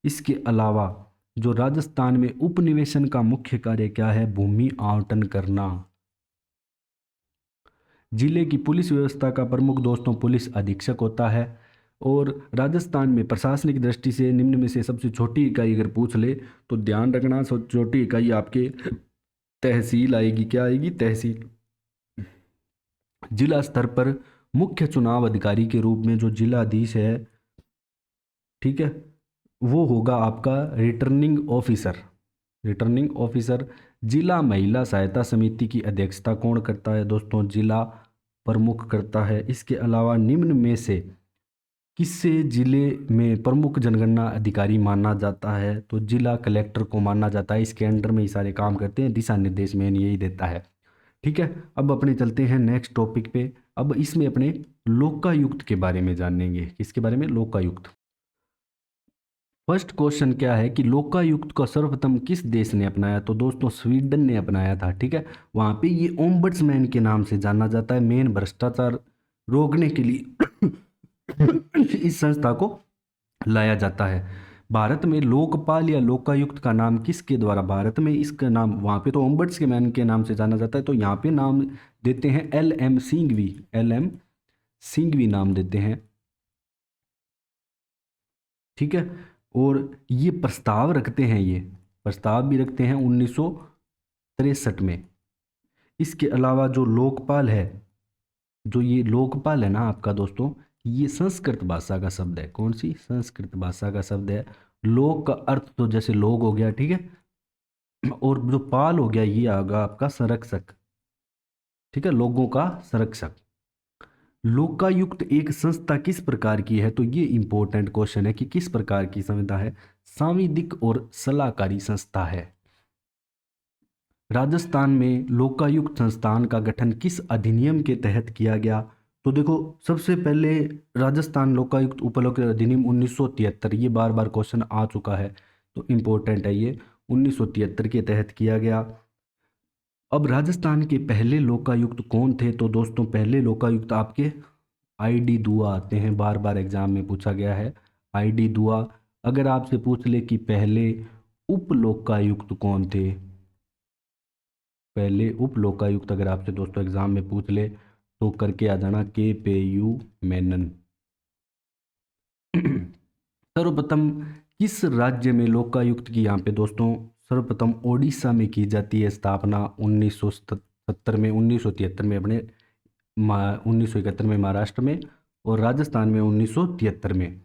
इसके अलावा जो राजस्थान में उपनिवेशन का मुख्य कार्य क्या है, भूमि आवंटन करना। जिले की पुलिस व्यवस्था का प्रमुख दोस्तों पुलिस अधीक्षक होता है। और राजस्थान में प्रशासनिक दृष्टि से निम्न में से सबसे छोटी इकाई अगर पूछ ले तो ध्यान रखना, सबसे छोटी इकाई आपके तहसील आएगी। क्या आएगी, तहसील। जिला स्तर पर मुख्य चुनाव अधिकारी के रूप में जो जिलाधीश है, ठीक है, वो होगा आपका रिटर्निंग ऑफिसर। Returning officer. जिला महिला सहायता समिति की अध्यक्षता कौन करता है दोस्तों, जिला प्रमुख करता है। इसके अलावा निम्न में से किससे जिले में प्रमुख जनगणना अधिकारी माना जाता है, तो जिला कलेक्टर को माना जाता है। इसके अंडर में ही सारे काम करते हैं, दिशा निर्देश में यही देता है। ठीक है, अब अपने चलते हैं नेक्स्ट टॉपिक पे। अब इसमें अपने लोकायुक्त के बारे में जानेंगे। किसके बारे में, लोकायुक्त। फर्स्ट क्वेश्चन क्या है कि लोकायुक्त को सर्वप्रथम किस देश ने अपनाया, तो दोस्तों स्वीडन ने अपनाया था। ठीक है, वहाँ पे ये ओम्बड्समैन के नाम से जाना जाता है। मेन भ्रष्टाचार रोकने के लिए इस संस्था को लाया जाता है। भारत में लोकपाल या लोकायुक्त का नाम किसके द्वारा, भारत में इसका नाम, वहाँ पे तो ओम्बड्समैन के नाम से जाना जाता है, तो यहाँ पे नाम देते हैं LM सिंघवी। LM सिंघवी नाम देते हैं। ठीक है, और ये प्रस्ताव रखते हैं, ये प्रस्ताव भी रखते हैं 1963 में। इसके अलावा जो लोकपाल है, जो ये लोकपाल है ना आपका दोस्तों, ये संस्कृत भाषा का शब्द है। कौन सी, संस्कृत भाषा का शब्द है। लोक का अर्थ तो जैसे लोग हो गया, ठीक है, और जो पाल हो गया ये आगा आपका संरक्षक। ठीक है, लोगों का संरक्षक। लोकायुक्त एक संस्था किस प्रकार की है, तो ये इंपॉर्टेंट क्वेश्चन है कि किस प्रकार की संस्था है। सांविधिक और सलाहकारी संस्था है। राजस्थान में लोकायुक्त संस्थान का गठन किस अधिनियम के तहत किया गया, तो देखो सबसे पहले राजस्थान लोकायुक्त उपलोक अधिनियम 1973, ये बार बार क्वेश्चन आ चुका है तो इम्पोर्टेंट है ये, 1973 के तहत किया गया। अब राजस्थान के पहले लोकायुक्त कौन थे, तो दोस्तों पहले लोकायुक्त आपके ID दुआ आते हैं, बार बार एग्जाम में पूछा गया है ID दुआ। अगर आपसे पूछ ले कि पहले उप लोकायुक्त कौन थे, पहले उप लोकायुक्त अगर आपसे दोस्तों एग्जाम में पूछ ले तो करके आ जाना KPU मेनन। सर्वप्रथम किस राज्य में लोकायुक्त की, यहाँ पे दोस्तों सर्वप्रथम ओडिशा में की जाती है स्थापना 1970 में, 1973 में अपने 1971 में महाराष्ट्र में, और राजस्थान में 1973 में।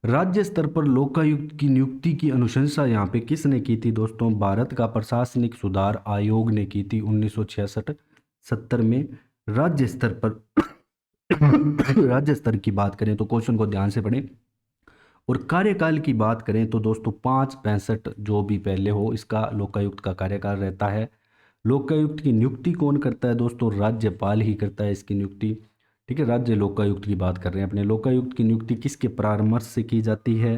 राज्य स्तर पर लोकायुक्त की नियुक्ति की अनुशंसा यहाँ पे किसने की थी दोस्तों, भारत का प्रशासनिक सुधार आयोग ने की थी 1966-70 में। राज्य स्तर पर राज्य स्तर की बात करें तो क्वेश्चन को ध्यान से पढ़ें। और कार्यकाल की बात करें तो दोस्तों 5-65 जो भी पहले हो, इसका लोकायुक्त का कार्यकाल रहता है। लोकायुक्त की नियुक्ति कौन करता है दोस्तों, राज्यपाल ही करता है इसकी नियुक्ति। ठीक है, राज्य लोकायुक्त की बात कर रहे हैं अपने। लोकायुक्त की नियुक्ति किसके परामर्श से की जाती है,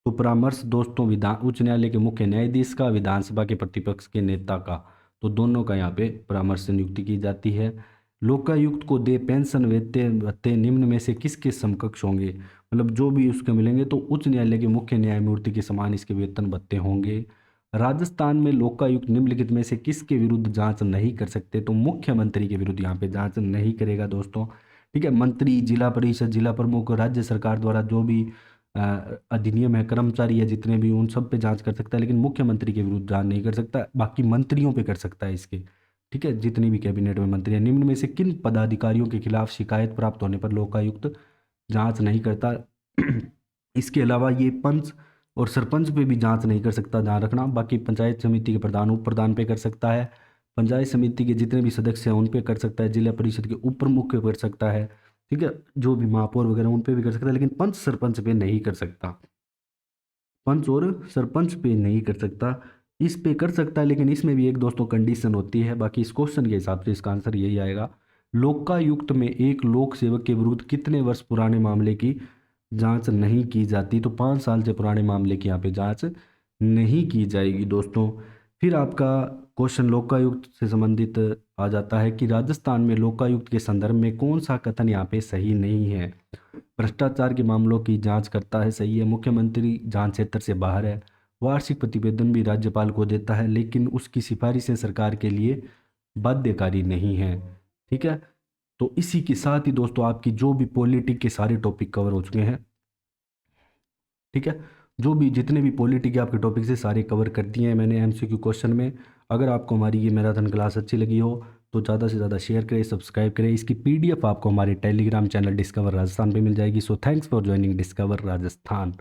तो परामर्श दोस्तों उच्च न्यायालय के मुख्य न्यायाधीश का, विधानसभा के प्रतिपक्ष के नेता का, तो दोनों का यहाँ पे परामर्श से नियुक्ति की जाती है। लोकायुक्त को दे पेंशन वेतन भत्ते निम्न में से किसके समकक्ष होंगे, मतलब जो भी उसके मिलेंगे तो उच्च न्यायालय के मुख्य न्यायमूर्ति के समान इसके वेतन भत्ते होंगे। राजस्थान में लोकायुक्त निम्नलिखित में से किसके विरुद्ध जांच नहीं कर सकते, तो मुख्यमंत्री के विरुद्ध यहाँ पे जांच नहीं करेगा दोस्तों। ठीक है, मंत्री, जिला परिषद, जिला प्रमुख, राज्य सरकार द्वारा जो भी अधिनियम है, कर्मचारी है जितने भी, उन सब पे जांच कर सकता है, लेकिन मुख्यमंत्री के विरुद्ध जांच नहीं कर सकता। बाकी मंत्रियों पे कर सकता है इसके। ठीक है, जितनी भी कैबिनेट में मंत्री हैं। निम्न में से किन पदाधिकारियों के खिलाफ शिकायत प्राप्त होने पर लोकायुक्त जांच नहीं करता। इसके अलावा ये पंच और सरपंच पे भी जांच नहीं कर सकता, ध्यान रखना। बाकी पंचायत समिति के प्रधान, उप प्रधान पे कर सकता है। पंचायत समिति के जितने भी सदस्य हैं उन पे कर सकता है। जिला परिषद के उप प्रमुख पे कर सकता है। ठीक है, जो भी महापौर वगैरह उन पे भी कर सकता है, लेकिन पंच सरपंच पे नहीं कर सकता। पंच और सरपंच पे नहीं कर सकता। इस पे कर सकता है, लेकिन इसमें भी एक दोस्तों कंडीशन होती है। बाकी इस क्वेश्चन के हिसाब से इसका आंसर यही आएगा। लोकायुक्त में एक लोक सेवक के विरुद्ध कितने वर्ष पुराने मामले की जांच नहीं की जाती, तो 5 साल से पुराने मामले की यहाँ पे जांच नहीं की जाएगी दोस्तों। फिर आपका क्वेश्चन लोकायुक्त से संबंधित आ जाता है कि राजस्थान में लोकायुक्त के संदर्भ में कौन सा कथन यहाँ पे सही नहीं है। भ्रष्टाचार के मामलों की जांच करता है, सही है। मुख्यमंत्री जांच क्षेत्र से बाहर है। वार्षिक प्रतिवेदन भी राज्यपाल को देता है, लेकिन उसकी सिफारिशें सरकार के लिए बाध्यकारी नहीं है। ठीक है, तो इसी के साथ ही दोस्तों आपकी जो भी पॉलिटिक के सारे टॉपिक कवर हो चुके हैं। ठीक है, जो भी जितने भी पॉलिटी के आपके टॉपिक से सारे कवर कर दिए हैं मैंने एमसीक्यू क्वेश्चन में। अगर आपको हमारी ये मैराथन क्लास अच्छी लगी हो तो ज़्यादा से ज़्यादा शेयर करें, सब्सक्राइब करें। इसकी पीडीएफ आपको हमारे टेलीग्राम चैनल डिस्कवर राजस्थान पे मिल जाएगी। So thanks for joining discover Rajasthan.